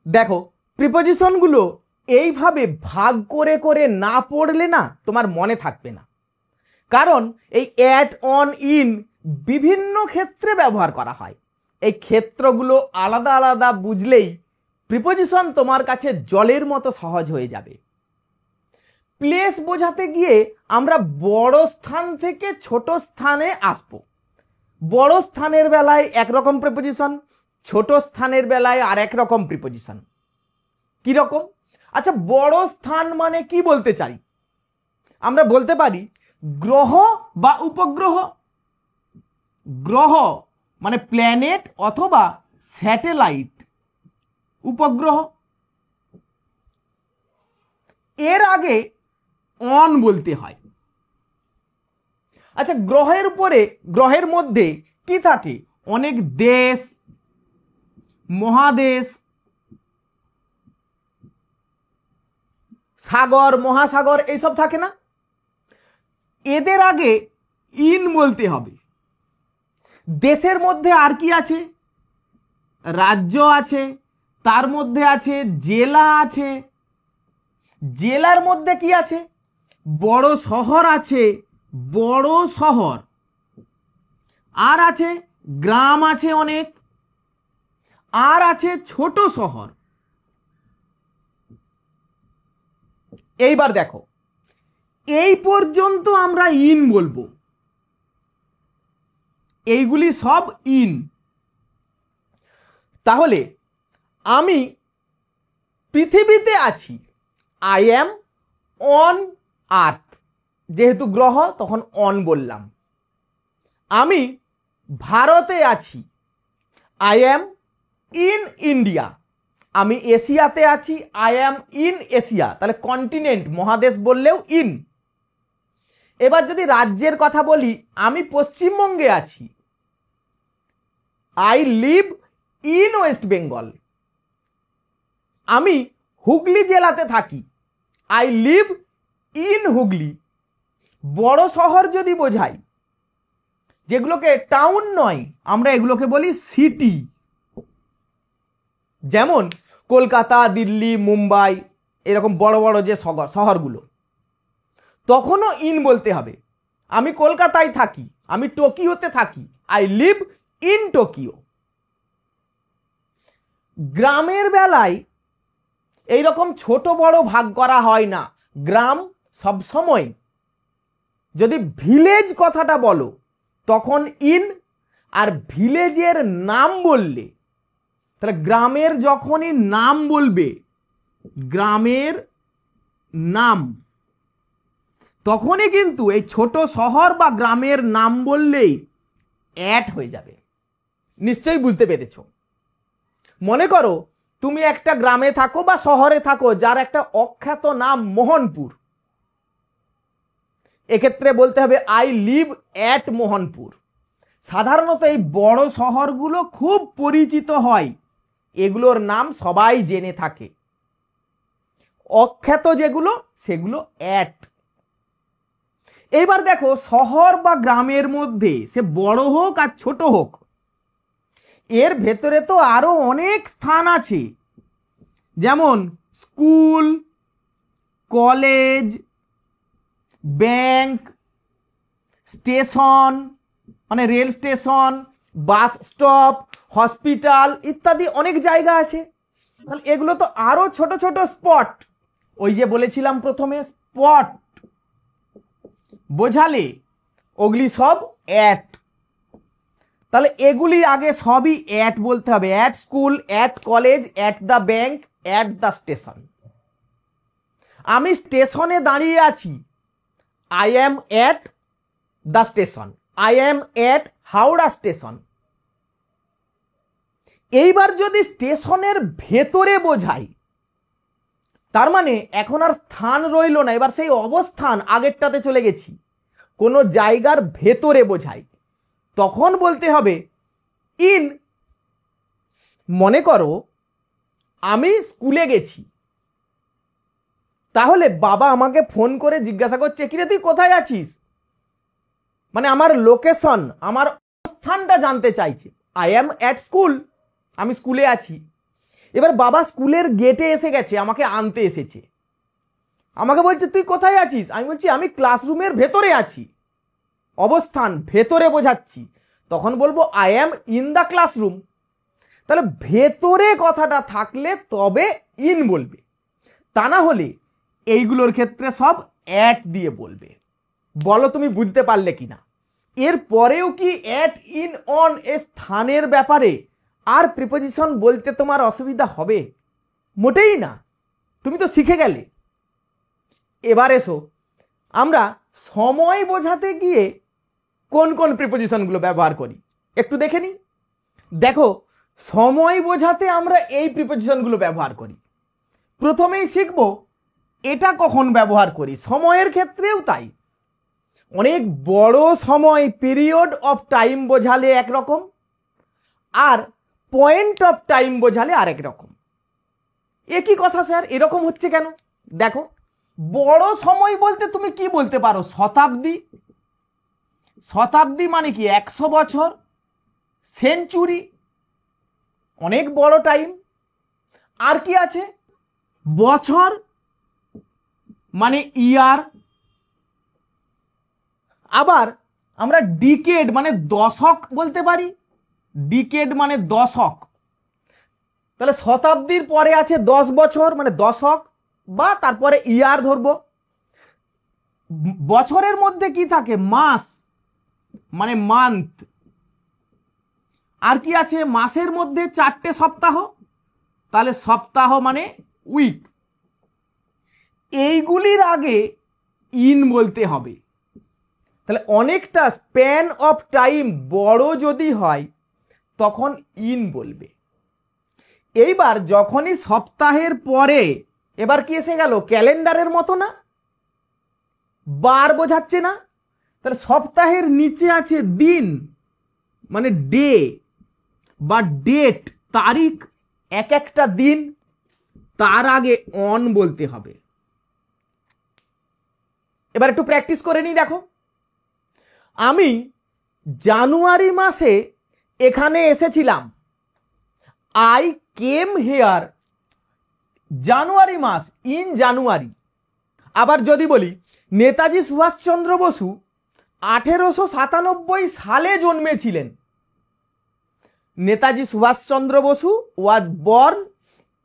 দেখো প্রিপোজিশনগুলো এইভাবে ভাগ করে করে না পড়লে না তোমার মনে থাকবে না, কারণ এই অ্যাট, অন, ইন বিভিন্ন ক্ষেত্রে ব্যবহার করা হয়। এই ক্ষেত্রগুলো আলাদা আলাদা বুঝলেই প্রিপোজিশন তোমার কাছে জলের মতো সহজ হয়ে যাবে। প্লেস বোঝাতে গিয়ে আমরা বড় স্থান থেকে ছোট স্থানে আসবো। বড় স্থানের বেলায় একরকম প্রিপোজিশন, ছোট স্থানের বেলায় আর এক রকম প্রিপোজিশন। কি রকম? আচ্ছা, বড় স্থান মানে কি বলতে চাই? আমরা বলতে পারি গ্রহ বা উপগ্রহ। গ্রহ মানে প্ল্যানেট অথবা স্যাটেলাইট, উপগ্রহ। এর আগে অন বলতে হয়। আচ্ছা, গ্রহের উপরে, গ্রহের মধ্যে কি থাকে? অনেক দেশ, মহাদেশ, সাগর, মহাসাগর এইসব থাকে না? এদের আগে ইন বলতে হবে। দেশের মধ্যে আর কি আছে? রাজ্য আছে, তার মধ্যে আছে জেলা আছে। জেলার মধ্যে কি আছে? বড় শহর আছে, বড় শহর। আর আছে গ্রাম আছে অনেক, আর আছে ছোট শহর। এইবার দেখো, এই পর্যন্ত আমরা ইন বলবো, এইগুলি সব ইন। তাহলে আমি পৃথিবীতে আছি, আই অ্যাম অন আর্থ, যেহেতু গ্রহ তখন অন বললাম। আমি ভারতে আছি, আই অ্যাম ইন ইন্ডিয়া। আমি এশিয়াতে আছি, আই অ্যাম ইন এশিয়া, তাহলে কন্টিনেন্ট, মহাদেশ বললেও ইন। এবার যদি রাজ্যের কথা বলি, আমি পশ্চিমবঙ্গে আছি, I live in West Bengal. আমি হুগলি জেলাতে থাকি, আই লিভ ইন হুগলি। বড় শহর যদি বোঝাই, যেগুলোকে টাউন নয়, আমরা এগুলোকে বলি সিটি। যেমন কলকাতা, দিল্লি, মুম্বাই, এরকম বড় বড় যে শহরগুলো, তখনও ইন বলতে হবে। আমি কলকাতায় থাকি, আমি টোকিওতে থাকি, আই লিভ ইন টোকিও। গ্রামের বেলায় এইরকম ছোট বড় ভাগ করা হয় না। গ্রাম সবসময়, যদি ভিলেজ কথাটা বলো তখন ইন, আর ভিলেজের নাম বললে, তাহলে গ্রামের যখনই নাম বলবে, গ্রামের নাম, তখনই কিন্তু এই ছোট শহর বা গ্রামের নাম বললেই অ্যাট হয়ে যাবে। নিশ্চয়ই বুঝতে পেরেছ। মনে করো তুমি একটা গ্রামে থাকো বা শহরে থাকো যার একটা অখ্যাত নাম মোহনপুর, এক্ষেত্রে বলতে হবে আই লিভ অ্যাট মোহনপুর। সাধারণত এই বড় শহরগুলো খুব পরিচিত হয়, এগুলোর নাম সবাই জেনে থাকে। অখ্যাত যেগুলো সেগুলো অ্যাট। এইবার দেখো, শহর বা গ্রামের মধ্যে সে বড় হোক আর ছোট হোক, এর ভেতরে তো আরো অনেক স্থান আছে, যেমন স্কুল, কলেজ, ব্যাংক, স্টেশন মানে rail station, bus stop, hospital ইত্যাদি অনেক জায়গা আছে। তাহলে এগুলো তো আরো ছোট ছোট স্পট। ওই যে বলেছিলাম প্রথমে, স্পট বোঝালে ওগুলি সব অ্যাট। তাহলে এগুলি আগে সবই অ্যাট বলতে হবে, at school, at college, at the bank, at the station. আমি স্টেশনে দাঁড়িয়ে আছি, I am at the station, I am at Howrah station. এইবার যদি স্টেশনের ভেতরে বোঝাই, তার মানে এখন আর স্থান রইল না, এবার সেই অবস্থান আগেরটাতে চলে গেছি, কোনো জায়গার ভেতরে বোঝাই, তখন বলতে হবে ইন। মনে করো আমি স্কুলে গেছি, তাহলে বাবা আমাকে ফোন করে জিজ্ঞাসা করছে, কিরে তুই কোথায় আছিস, মানে আমার লোকেশন, আমার অবস্থানটা জানতে চাইছে। আই অ্যাম অ্যাট স্কুল, আমি স্কুলে আছি। এবার বাবা স্কুলের গেটে এসে গেছে, আমাকে আনতে এসেছে, আমাকে বলছে তুই কোথায় আছিস, আমি বলছি আমি ক্লাসরুমের ভেতরে আছি, অবস্থান ভেতরে বোঝাচ্ছি, তখন বলবো I am in the classroom. তাহলে ভেতরে কথাটা থাকলে তবে ইন বলবে, তা না হলে এইগুলোর ক্ষেত্রে সব অ্যাট দিয়ে বলবে। বলো তুমি বুঝতে পারলে কিনা? এর পরেও কি অ্যাট, ইন, অন এ স্থানের ব্যাপারে আর প্রিপোজিশন বলতে তোমার অসুবিধা হবে? মোটেই না, তুমি তো শিখে গেলে। এবার এসো আমরা সময় বোঝাতে গিয়ে কোন কোন প্রিপোজিশনগুলো ব্যবহার করি একটু দেখে নিই। দেখো, সময় বোঝাতে আমরা এই প্রিপোজিশনগুলো ব্যবহার করি। প্রথমেই শিখব এটা কখন ব্যবহার করি। সময়ের ক্ষেত্রেও তাই, অনেক বড় সময়, পিরিয়ড অফ টাইম বোঝালে একরকম, আর পয়েন্ট অফ টাইম বোঝালে আরেক রকম। একই কথা স্যার, এরকম হচ্ছে কেন? দেখো, বড় সময় বলতে তুমি কি বলতে পারো? শতাব্দী। শতাব্দী মানে কি? 100 বছর। সেঞ্চুরি, অনেক বড় টাইম। আর কি আছে? বছর মানে ইয়ার। আবার আমরা ডিকেড মানে দশক বলতে পারি, ডিকেড মানে দশক। তাহলে শতাব্দীর পরে আছে 10 বছর মানে দশক, বা তারপরে ইয়ার ধরবো। বছরের মধ্যে কি থাকে? মাস মানে মান্থ। আর কি আছে? মাসের মধ্যে 4টে সপ্তাহ, তাহলে সপ্তাহ মানে উইক। এইগুলির আগে ইন বলতে হবে। তাহলে অনেকটা স্প্যান অফ টাইম বড় যদি হয় তখন ইন বলবে। এইবার যখনই সপ্তাহের পরে, এবার কি এসে গেল? ক্যালেন্ডারের মতো না, বার বোঝাচ্ছে না। তাহলে সপ্তাহের নিচে আছে দিন মানে ডে বা ডেট, তারিখ, এক একটা দিন, তার আগে অন বলতে হবে। এবার একটু প্র্যাকটিস করে নিই। দেখো, আমি জানুয়ারি মাসে এখানে এসেছিলাম, আই কেম হেয়ার জানুয়ারি মাস, ইন জানুয়ারি। আবার যদি বলি নেতাজি সুভাষচন্দ্র বসু 1897 সালে জন্মেছিলেন, Netaji Subhas Chandra Bose was born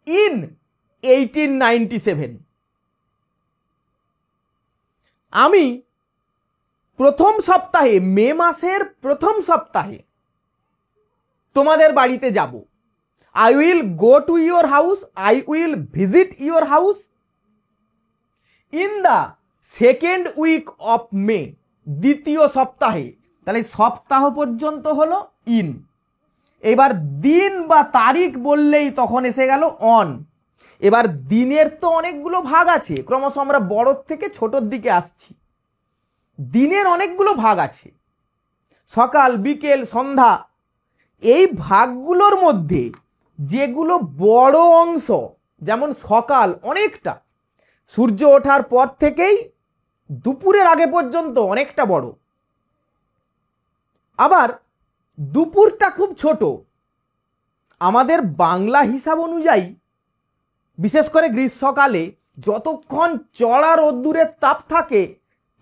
in 1897। আমি প্রথম সপ্তাহে, মে মাসের প্রথম সপ্তাহে তোমাদের বাড়িতে যাব, I will go to your house, I will visit your house in the second week of May, দ্বিতীয় সপ্তাহে। তাহলে সপ্তাহ পর্যন্ত হলো ইন। এবার দিন বা তারিখ বললেই তখন এসে গেল অন। এবার দিনের তো অনেকগুলো ভাগ আছে, ক্রমশ আমরা বড় থেকে ছোটর দিকে আসছি। দিনের অনেকগুলো ভাগ আছে, সকাল, বিকেল, সন্ধ্যা। এই ভাগগুলোর মধ্যে যেগুলো বড় অংশ, যেমন সকাল অনেকটা, সূর্য ওঠার পর থেকেই দুপুরের আগে পর্যন্ত অনেকটা বড়। আবার দুপুরটা খুব ছোট। আমাদের বাংলা হিসাব অনুযায়ী বিশেষ করে গ্রীষ্মকালে যতক্ষণ চড়া রোদ্দুরের তাপ থাকে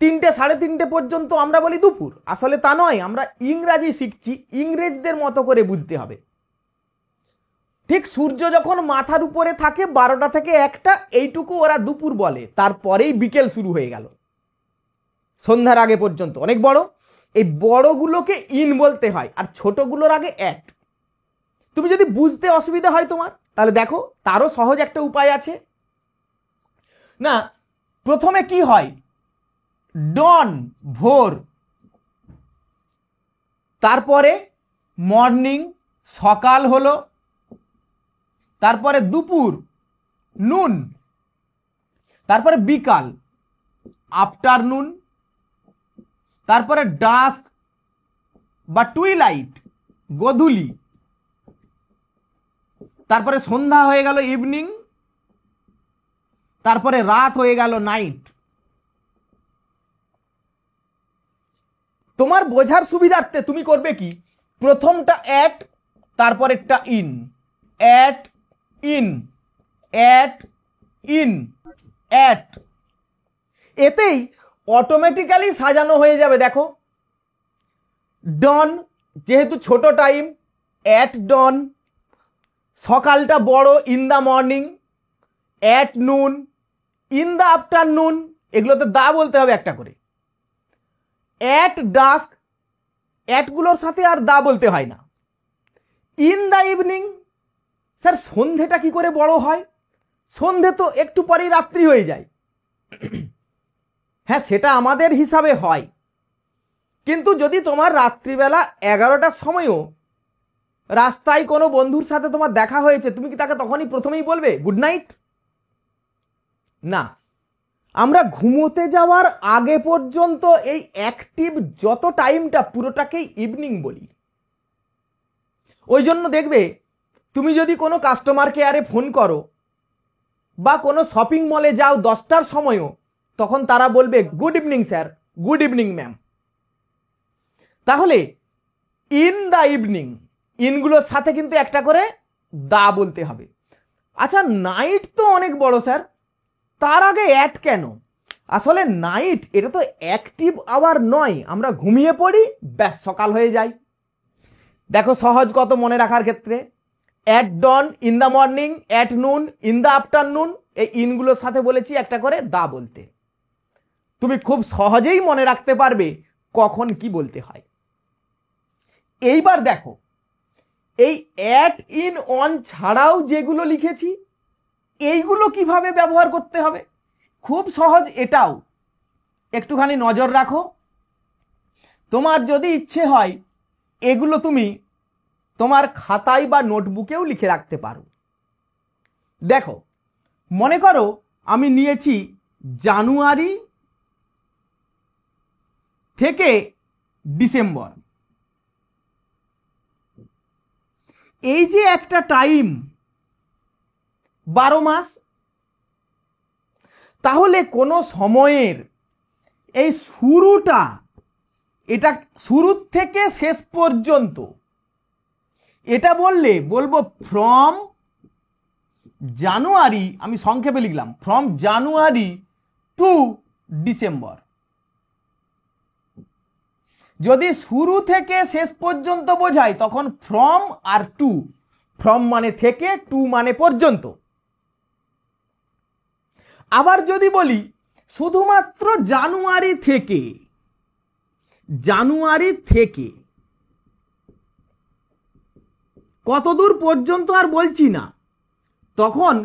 3টে, 3:30 পর্যন্ত আমরা বলি দুপুর। আসলে তা নয়, আমরা ইংরাজি শিখছি, ইংরেজদের মতো করে বুঝতে হবে। ঠিক সূর্য যখন মাথার উপরে থাকে 12টা থেকে 1টা, এইটুকু ওরা দুপুর বলে। তারপরেই বিকেল শুরু হয়ে গেল, সন্ধ্যার আগে পর্যন্ত অনেক বড়। এই বড়গুলোকে ইন বলতে হয় আর ছোটগুলোর আগে অ্যাট। তুমি যদি বুঝতে অসুবিধা হয় তোমার, তাহলে দেখো তারও সহজ একটা উপায় আছে না। প্রথমে কি হয়, ডন ভোর, তারপরে মর্নিং সকাল হলো, তারপরে দুপুর নুন, তারপরে বিকাল আফটারনুন, তারপরে ডাস্ক বা টুইলাইট গোধূলি, তারপরে সন্ধ্যা হয়ে গেল ইভিনিং, তারপরে রাত হয়ে গেল নাইট। তোমার বোঝার সুবিধার্থে তুমি করবে কি, প্রথমটা অ্যাট, তারপরেরটা in, at in, at in, at. এতেই অটোমেটিক্যালি সাজানো হয়ে যাবে। দেখো ডন যেহেতু ছোট টাইম, অ্যাট ডন, সকালটা বড় in the morning, at noon, in the afternoon, এগুলোতে দা বলতে হবে একটা করে। অ্যাট ডাস্ক, অ্যাটগুলোর সাথে আর দা বলতে হয় না। ইন দ্য ইভিনিং, স্যার সন্ধেটা কি করে বড় হয়, সন্ধে তো একটু পরেই রাত্রি হয়ে যায়। হ্যাঁ সেটা আমাদের হিসাবে হয়, কিন্তু যদি তোমার রাত্রিবেলা 11টার সময়ও রাস্তায় কোনো বন্ধুর সাথে তোমার দেখা হয়েছে, তুমি কি তাকে তখনই প্রথমেই বলবে গুড নাইট? না, আমরা ঘুমোতে যাওয়ার আগে পর্যন্ত এই অ্যাক্টিভ যত টাইমটা পুরোটাকেই ইভিনিং বলি। ওই জন্য দেখবে তুমি যদি কোনো কাস্টমার কেয়ারে ফোন করো বা কোনো শপিং মলে যাও 10টার সময়ও, তখন তারা বলবে good evening sir, good evening ma'am. তাহলে ইন দ্য ইভিনিং, ইনগুলোর সাথে কিন্তু একটা করে দা বলতে হবে। আচ্ছা নাইট তো অনেক বড় স্যার, তার আগে অ্যাট কেন? আসলে নাইট এটা তো অ্যাক্টিভ আওয়ার নয়, আমরা ঘুমিয়ে পড়ি ব্যাস সকাল হয়ে যায়। দেখো সহজ কত মনে রাখার ক্ষেত্রে, at dawn, in the morning, at noon, in the afternoon, এই ইনগুলোর সাথে বলেছি একটা করে দা বলতে। তুমি খুব সহজেই মনে রাখতে পারবে কখন কি বলতে হয়। এইবার দেখো এই অ্যাট ইন অন ছাড়াও যেগুলো লিখেছি এইগুলো কিভাবে ব্যবহার করতে হবে, খুব সহজ এটাও। একটুখানি নজর রাখো, তোমার যদি ইচ্ছে হয় এগুলো তুমি তোমার খাতায় বা নোটবুকেও লিখে রাখতে পারো। দেখো মনে করো আমি নিয়েছি জানুয়ারি থেকে ডিসেম্বর, এই যে একটা টাইম 12 মাস, তাহলে কোনো সময়ের এই শুরুটা, এটা শুরু থেকে শেষ পর্যন্ত, এটা বলবো ফ্রম জানুয়ারি, আমি সংক্ষেপে লিখলাম ফ্রম জানুয়ারি টু ডিসেম্বর। যদি শুরু থেকে শেষ পর্যন্ত বোঝায় তখন ফ্রম আর টু, ফ্রম মানে থেকে, টু মানে পর্যন্ত। আবার যদি বলি শুধুমাত্র জানুয়ারি থেকে, জানুয়ারি থেকে কতদূর পর্যন্ত আর বলছি না, তখন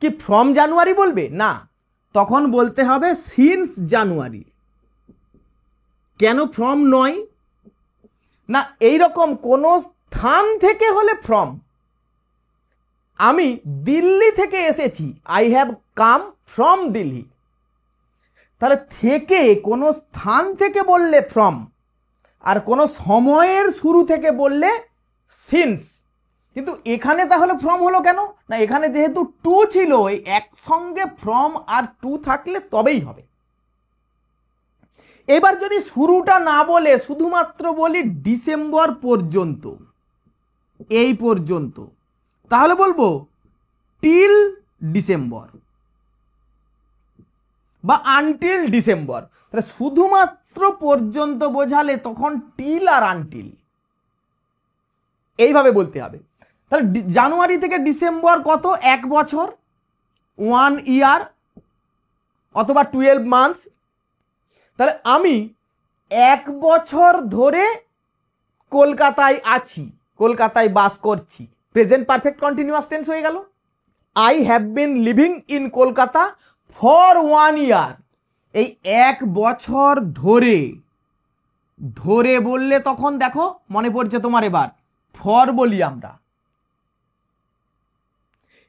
কি ফ্রম জানুয়ারি বলবে? না, তখন বলতে হবে সিন্স জানুয়ারি। কেন ফ্রম নয়? না এইরকম কোন স্থান থেকে হলে ফ্রম। আমি দিল্লি থেকে এসেছি, I have come from Delhi. তাহলে থেকে কোনো স্থান থেকে বললে ফ্রম, আর কোনো সময়ের শুরু থেকে বললে সিন্স। কিন্তু এখানে তাহলে ফ্রম হলো কেন? না এখানে যেহেতু টু ছিল, এই একসঙ্গে ফ্রম আর টু থাকলে তবেই হবে। এবার যদি শুরুটা না বলে শুধুমাত্র বলি ডিসেম্বর পর্যন্ত, এই পর্যন্ত, তাহলে বলবো টিল ডিসেম্বর বা আনটিল ডিসেম্বর। তাহলে শুধুমাত্র পর্যন্ত বোঝালে তখন টিল আর আনটিল এইভাবে বলতে হবে। তাহলে জানুয়ারি থেকে ডিসেম্বর কত? 1 বছর, 1 ইয়ার, অথবা 12 মান্থস। তাহলে আমি 1 বছর ধরে কলকাতায় আছি, কলকাতায় বাস করছি, প্রেজেন্ট পারফেক্ট কন্টিনিউয়াস টেন্স হয়ে গেল। I have been living in Kolkata for 1 ইয়ার। এই 1 বছর ধরে, ধরে বললে তখন দেখো মনে পড়ছে তোমার, এবার ফর বলি আমরা।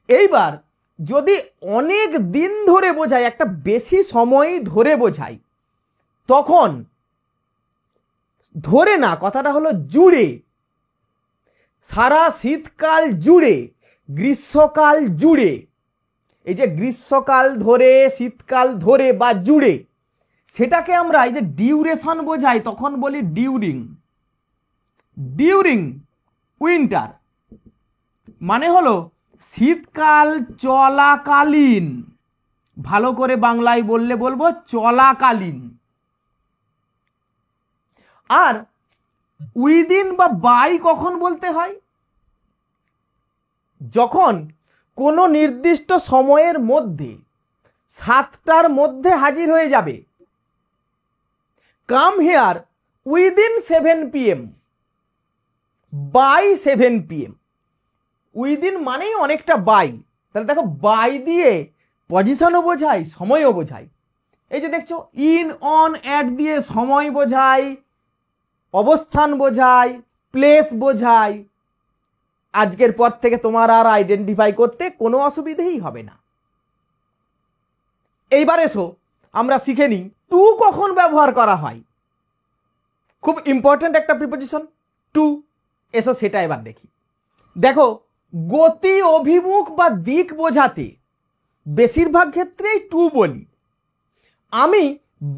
এইবার যদি অনেক দিন ধরে বোঝায়, একটা বেশি সময় ধরে বোঝায়, তখন ধরে না, কথাটা হলো জুড়ে, সারা শীতকাল জুড়ে, গ্রীষ্মকাল জুড়ে। এই যে গ্রীষ্মকাল ধরে, শীতকাল ধরে বা জুড়ে, সেটাকে আমরা এই যে ডিউরেশন বোঝাই তখন বলি ডিউরিং। ডিউরিং উইন্টার মানে হলো শীতকাল চলাকালীন, ভালো করে বাংলায় বললে বলবো চলাকালীন। আর উইদিন বা বাই কখন বলতে হয়? যখন কোনো নির্দিষ্ট সময়ের মধ্যে, 7টার মধ্যে হাজির হয়ে যাবে। Come here within 7 PM, by 7 PM। Within মানেই অনেকটা বাই, তাহলে দেখো বাই দিয়ে পজিশনও বোঝায়, সময়ও বোঝায়। এই যে দেখছো ইন, অন, অ্যাট দিয়ে সময় বোঝায়, অবস্থান বোঝায়, প্লেস বোঝায়। আজকের পর থেকে তোমার আর আইডেন্টিফাই করতে কোনো অসুবিধেই হবে না। এইবার এসো আমরা শিখে নিই টু কখন ব্যবহার করা হয়। খুব ইম্পর্ট্যান্ট একটা প্রিপোজিশন টু। এসো সেটা এবার দেখি। দেখো গতি, অভিমুখ বা দিক বোঝাতে বেশিরভাগ ক্ষেত্রেই টু বলি। আমি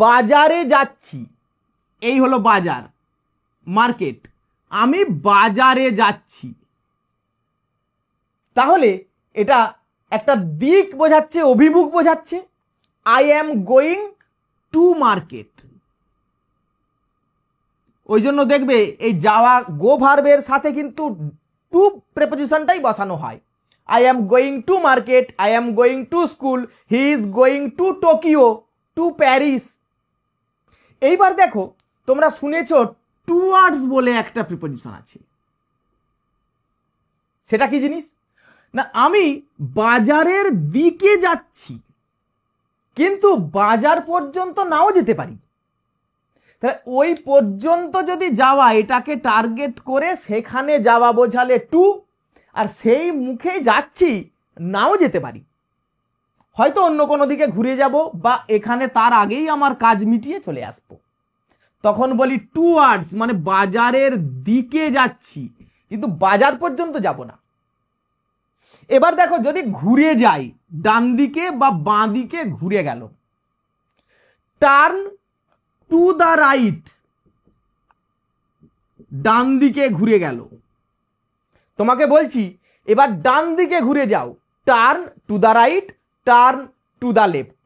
বাজারে যাচ্ছি, এই হলো বাজার, মার্কেট। আমি বাজারে যাচ্ছি, তাহলে এটা একটা দিক বোঝাচ্ছে, অভিমুখ বোঝাচ্ছে। I am going to market. ওই জন্য দেখবে এই যাওয়া গো ভার্বের সাথে কিন্তু টু প্রেপোজিশনটাই বসানো হয়। I am going to market, I am going to school, he is going to Tokyo, to Paris. এইবার দেখো তোমরা শুনেছ টুয়ার্ডস বলে একটা প্রিপোজিশন আছে। সেটা কি জিনিস না, আমি বাজারের দিকে যাচ্ছি, কিন্তু বাজার পর্যন্ত নাও যেতে পারি। তাহলে ওই পর্যন্ত যদি যাওয়া, এটাকে টার্গেট করে সেখানে যাওয়া বোঝালে টু, আর সেই মুখে যাচ্ছি নাও যেতে পারি, হয়তো অন্য কোনো দিকে ঘুরে যাব, বা এখানে তার আগেই আমার কাজ মিটিয়ে চলে আসবো, তখন বলি টুয়ার্ডস, মানে বাজারের দিকে যাচ্ছি কিন্তু বাজার পর্যন্ত যাব না। এবার দেখো যদি ঘুরে যাই, ডান দিকে বা বাঁ দিকে ঘুরে গেল, টার্ন টু দ্য রাইট, ডান দিকে ঘুরে গেল। তোমাকে বলছি এবার ডান দিকে ঘুরে যাও, turn to the right, turn to the left.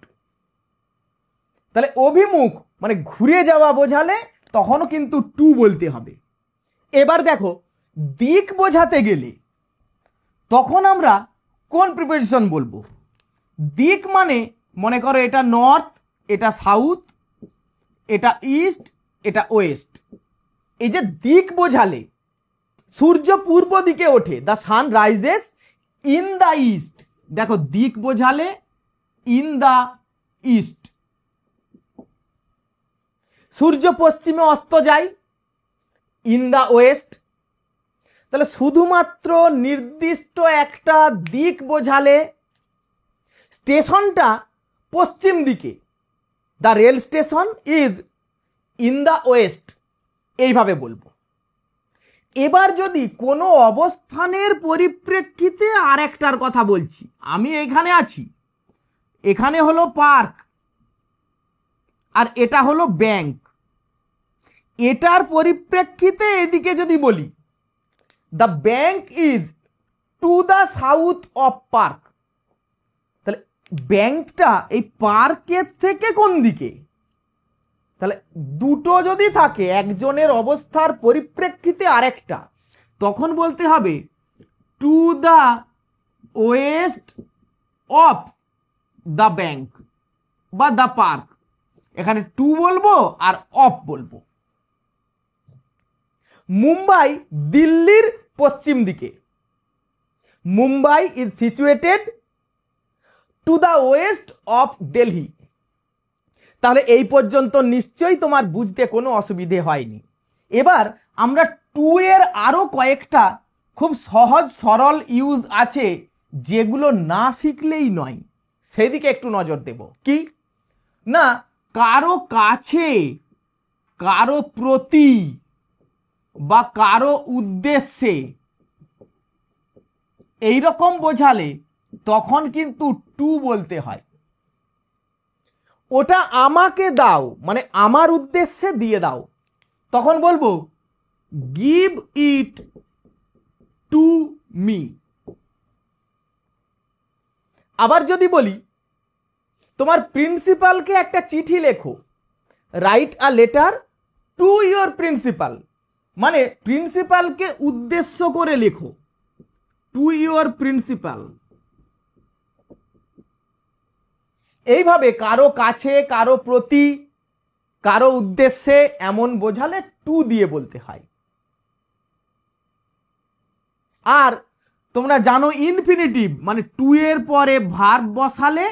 তাহলে অভিমুখ মানে ঘুরে যাওয়া বোঝালে তখনও কিন্তু টু বলতে হবে। এবার দেখো দিক বোঝাতে গেলে তখন আমরা কোন প্রিপোজিশন বলবো? দিক মানে মনে করো এটা নর্থ, এটা সাউথ, এটা ইস্ট, এটা ওয়েস্ট। এই যে দিক বোঝালে সূর্য পূর্ব দিকে ওঠে, the sun rises in the east. দেখো দিক বোঝালে ইন দ্য ইস্ট। সূর্য পশ্চিমে অস্ত যায়, ইন দ্য ওয়েস্ট। তাহলে শুধুমাত্র নির্দিষ্ট একটা দিক বোঝালে স্টেশনটা পশ্চিম দিকে, the rail station is in the West, এইভাবে বলবো। এবার যদি কোনো অবস্থানের পরিপ্রেক্ষিতে আর একটার কথা বলছি, আমি এখানে আছি, এখানে হলো পার্ক আর এটা হলো ব্যাংক, এটার পরিপ্রেক্ষিতে এদিকে যদি বলি the bank is to the south of park, তাহলে ব্যাংকটা এই পার্কের থেকে কোন দিকে? তাহলে দুটো যদি থাকে, একজনের অবস্থার পরিপ্রেক্ষিতে আরেকটা, তখন বলতে হবে to the West of the bank বা দ্য পার্ক। এখানে টু বলবো আর অফ বলবো। মুম্বাই দিল্লির পশ্চিম দিকে। Mumbai is situated to the West of Delhi. তাহলে এই পর্যন্ত নিশ্চয়ই তোমার বুঝতে কোনো অসুবিধে হয়নি। এবার আমরা টু এর আরো কয়েকটা খুব সহজ সরল ইউজ আছে যেগুলো না শিখলেই নয়, সেদিকে একটু নজর দেব। কি না, কারো কাছে, কারো প্রতি বা কারো উদ্দেশ্যে এইরকম বোঝালে তখন কিন্তু টু বলতে হয়। ওটা আমাকে দাও মানে আমার উদ্দেশ্যে দিয়ে দাও, তখন বলবো গিভ ইট টু মি। আবার যদি বলি তোমার প্রিন্সিপালকে একটা চিঠি লেখো, write a letter to your principal, মানে প্রিন্সিপালকে উদ্দেশ্য করে লেখো, টু ইয়োর প্রিন্সিপাল। এইভাবে কারো কাছে, কারো প্রতি, কারো উদ্দেশ্যে এমন বোঝালে টু দিয়ে বলতে হয়। আর তোমরা জানো ইনফিনিটিভ মানে টু এর পরে ভার্ব বসালে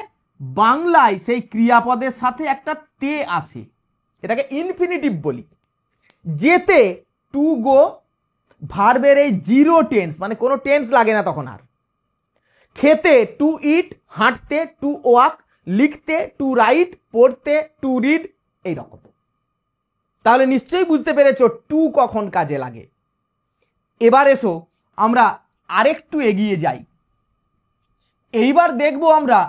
বাংলায় সেই ক্রিয়াপদের সাথে একটা তে আসে, এটাকে ইনফিনিটিভ বলি। যেতে টু গো, ভার্বের এই জিরো টেন্স মানে কোনো টেন্স লাগে না তখন আর। খেতে টু ইট, হাঁটতে টু ওয়াক, লিখতে টু রাইট, পড়তে টু রিড, এইরকম। তাহলে নিশ্চয়ই বুঝতে পেরেছো টু কখন কাজে লাগে। এবার এসো আমরা আরেকটু এগিয়ে যাই। এইবার দেখব আমরা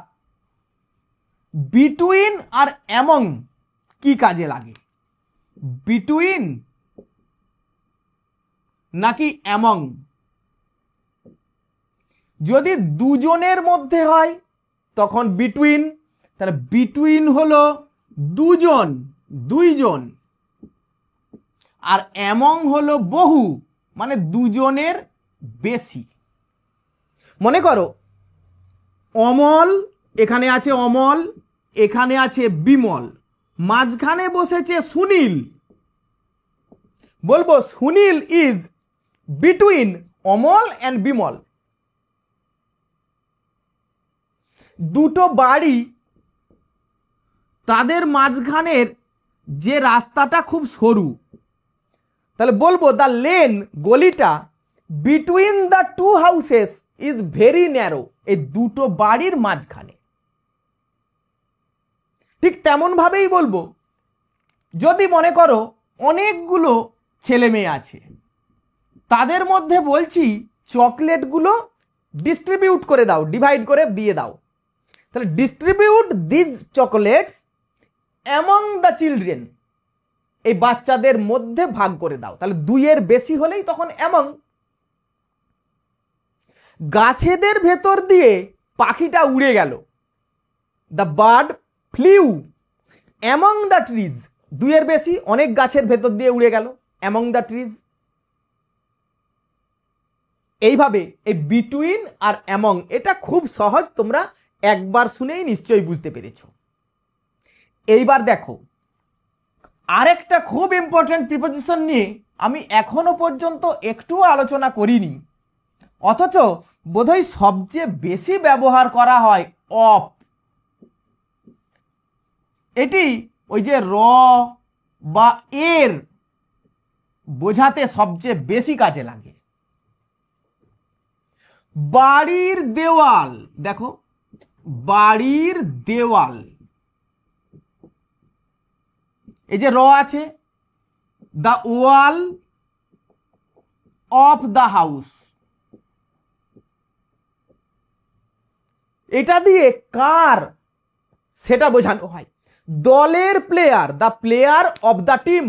বিটুইন আর অ্যামং কি কাজে লাগে। বিটুইন নাকি অ্যামং? যদি দুজনের মধ্যে হয় তখন বিটুইন, তাহলে বিটুইন হলো দুজন, দুইজন। আর অ্যামং হলো বহু মানে দুজনের বেশি। মনে করো অমল, এখানে আছে অমল, এখানে আছে বিমল, মাঝখানে বসেছে সুনীল, বলবো Sunil is between Amal and Bimal. দুটো বাড়ি, তাদের মাঝখানের যে রাস্তাটা খুব সরু, তাহলে বলবো দ্য লেন, গলিটা between the two houses is very narrow, এই দুটো বাড়ির মাঝখানে। ঠিক তেমন ভাবেই বলবো যদি মনে করো অনেকগুলো ছেলে মেয়ে আছে, তাদের মধ্যে বলছি চকলেটগুলো ডিস্ট্রিবিউট করে দাও, ডিভাইড করে দিয়ে দাও, তাহলে distribute this chocolates among the children, এই বাচ্চাদের মধ্যে ভাগ করে দাও। তাহলে দুইয়ের বেশি হলেই তখন অ্যামং। গাছেদের ভেতর দিয়ে পাখিটা উড়ে গেল, the bird flew among the trees, দুইয়ের বেশি, অনেক গাছের ভেতর দিয়ে উড়ে গেল, অ্যামং দ্য ট্রিজ। এইভাবে এই বিটুইন আর অ্যামং এটা খুব সহজ, তোমরা একবার শুনেই নিশ্চয়ই বুঝতে পেরেছো। এইবার দেখো আরেকটা খুব ইম্পর্টেন্ট প্রিপোজিশন নিয়ে আমি এখনো পর্যন্ত একটুও আলোচনা করিনি, অথচ বোধহয় সবচেয়ে বেশি ব্যবহার করা হয় অফ। এটি ওই যে র বা এর বোঝাতে সবচেয়ে বেশি কাজে লাগে। বাড়ির দেওয়াল, দেখো বাড়ির দেওয়াল, এই যে র আছে, the wall of the house, এটা দিয়ে কার সেটা বোঝানো হয়। দলের player, the player of the team.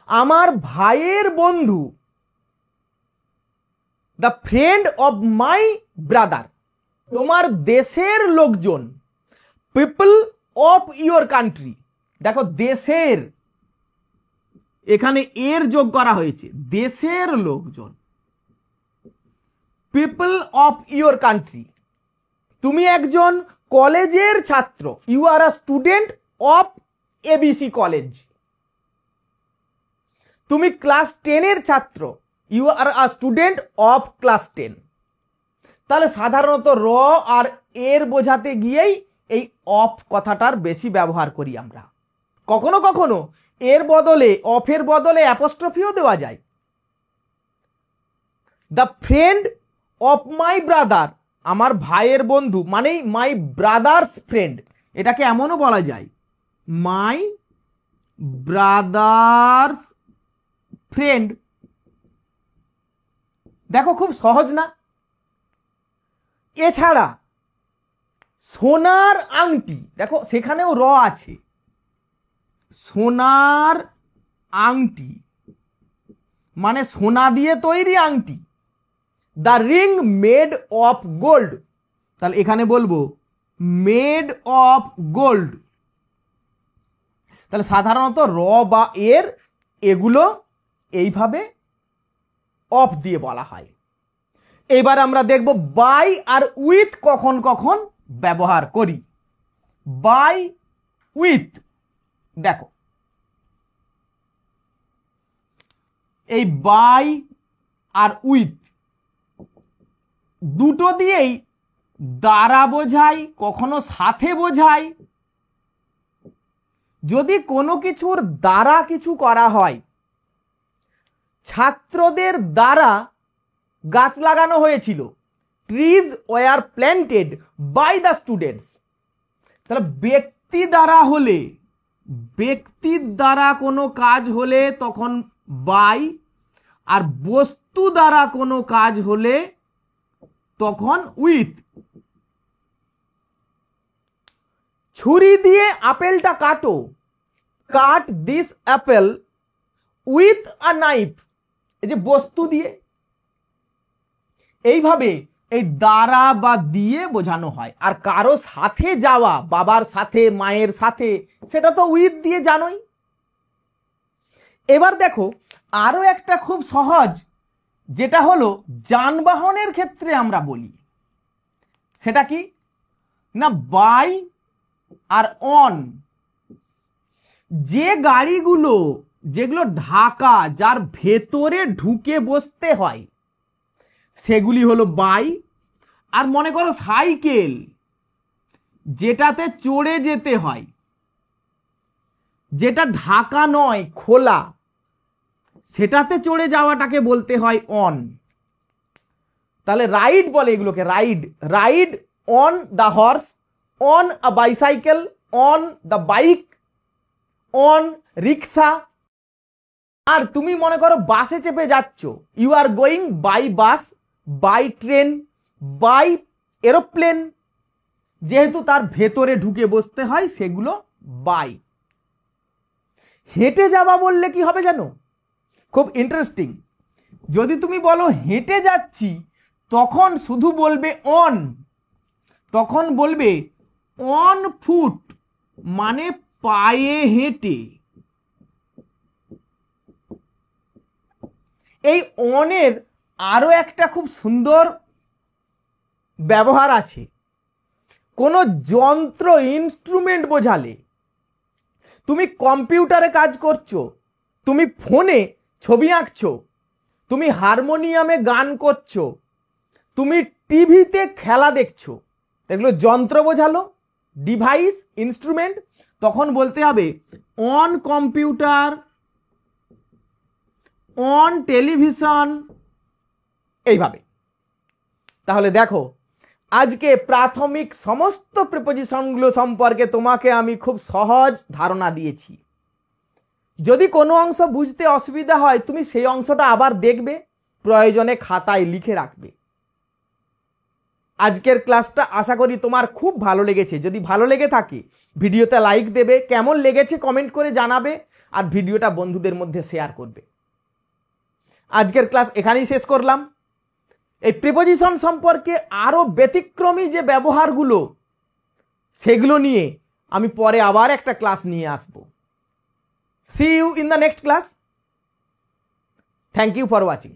আমার ভাইয়ের বন্ধু, the friend of my brother. তোমার দেশের লোকজন, পিপল অফ ইয়োর কান্ট্রি। দেখো দেশের, এখানে এর যোগ করা হয়েছে, দেশের লোকজন, পিপল অফ ইয়োর কান্ট্রি। তুমি একজন কলেজের ছাত্র, you are a student of ABC college. তুমি ক্লাস 10-এর ছাত্র, you are a student of class 10। তাহলে সাধারণত র আর এর বোঝাতে গিয়েই এই অফ কথাটার বেশি ব্যবহার করি আমরা। কখনো কখনো এর বদলে, অফের বদলে অ্যাপোস্ট্রফিও দেওয়া যায়। The friend of my brother, আমার ভাইয়ের বন্ধু, মানেই মাই ব্রাদার্স ফ্রেন্ড। এটাকে এমনও বলা যায়, মাই ব্রাদার্স ফ্রেন্ড। দেখো খুব সহজ না? এছাড়া সোনার আংটি, দেখো সেখানেও র আছে, সোনার আংটি মানে সোনা দিয়ে তৈরি আংটি। The ring made of gold, তাহলে এখানে বলবো মেড অফ গোল্ড। তাহলে সাধারণত র বা এর এগুলো এইভাবে অফ দিয়ে বলা হয়। এবার আমরা দেখব বাই আর উইথ কখন কখন ব্যবহার করি। বাই উইথ, দেখো এই বাই আর উইথ দুটো দিয়েই দ্বারা বোঝায়, কখনো সাথে বোঝায়। যদি কোনো কিছুর দ্বারা কিছু করা হয়, ছাত্রদের দ্বারা গাছ লাগানো হয়েছিল, trees were planted by the students. তাহলে ব্যক্তি দ্বারা হলে, ব্যক্তির দ্বারা কোনো কাজ হলে তখন বাই, আর বস্তু দ্বারা কোনো কাজ হলে তখন উইথ। ছুরি দিয়ে আপেলটা কাটো, কাট this Apple with a knife, এই যে বস্তু দিয়ে। এইভাবে এই দ্বারা বা দিয়ে বোঝানো হয়। আর কারো সাথে যাওয়া, বাবার সাথে, মায়ের সাথে, সেটা তো উইথ দিয়ে জানোই। এবার দেখো আরো একটা খুব সহজ, যেটা হলো যানবাহনের ক্ষেত্রে আমরা বলি, সেটা কি না বাই আর অন। যে গাড়িগুলো যেগুলো ঢাকা, যার ভেতরে ঢুকে বসতে হয়, সেগুলি হলো বাই। আর মনে করো সাইকেল, যেটাতে চড়ে যেতে হয়, যেটা ঢাকা নয় খোলা, সেটাতে চড়ে যাওয়াটাকে বলতে হয় অন। তাহলে রাইড বলে এগুলোকে, ride. Ride on the horse, on a bicycle, on the bike, on rickshaw. আর তুমি মনে করো বাসে চেপে যাচ্ছ, you are going by bus, by train, by aeroplane. যেহেতু তার ভেতরে ঢুকে বসতে হয়, সেগুলো বাই। হেঁটে যাওয়া বললে কি হবে জানো? খুব ইন্টারেস্টিং। যদি তুমি বলো হেঁটে যাচ্ছি, তখন শুধু বলবে অন, তখন বলবে অন ফুট, মানে পায়ে হেঁটে। এই অনের আরো একটা খুব সুন্দর ব্যবহার আছে। কোনো যন্ত্র, ইনস্ট্রুমেন্ট বোঝালে, তুমি কম্পিউটারে কাজ করছো, তুমি ফোনে ছবি আঁকছো, তুমি হারমোনিয়ামে গান করছো, তুমি টিভিতে খেলা দেখছো, এগুলো যন্ত্র বোঝালো, ডিভাইস, ইনস্ট্রুমেন্ট। তখন বলতে হবে অন কম্পিউটার, অন টেলিভিশন, এইভাবে। তাহলে দেখো আজকে প্রাথমিক সমস্ত প্রিপোজিশনগুলো সম্পর্কে তোমাকে আমি খুব সহজ ধারণা দিয়েছি। যদি কোনো অংশ বুঝতে অসুবিধা হয়, তুমি সেই অংশটা আবার দেখবে, প্রয়োজনে খাতায় লিখে রাখবে। আজকের ক্লাসটা আশা করি তোমার খুব ভালো লেগেছে। যদি ভালো লেগে থাকে ভিডিওতে লাইক দেবে, কেমন লেগেছে কমেন্ট করে জানাবে, আর ভিডিওটা বন্ধুদের মধ্যে শেয়ার করবে। আজকের ক্লাস এখানেই শেষ করলাম। এই প্রিপোজিশন সম্পর্কে আরো ব্যতিক্রমী যে ব্যবহারগুলো, সেগুলো নিয়ে আমি পরে আবার একটা ক্লাস নিয়ে আসব। See you in the next class. Thank you for watching.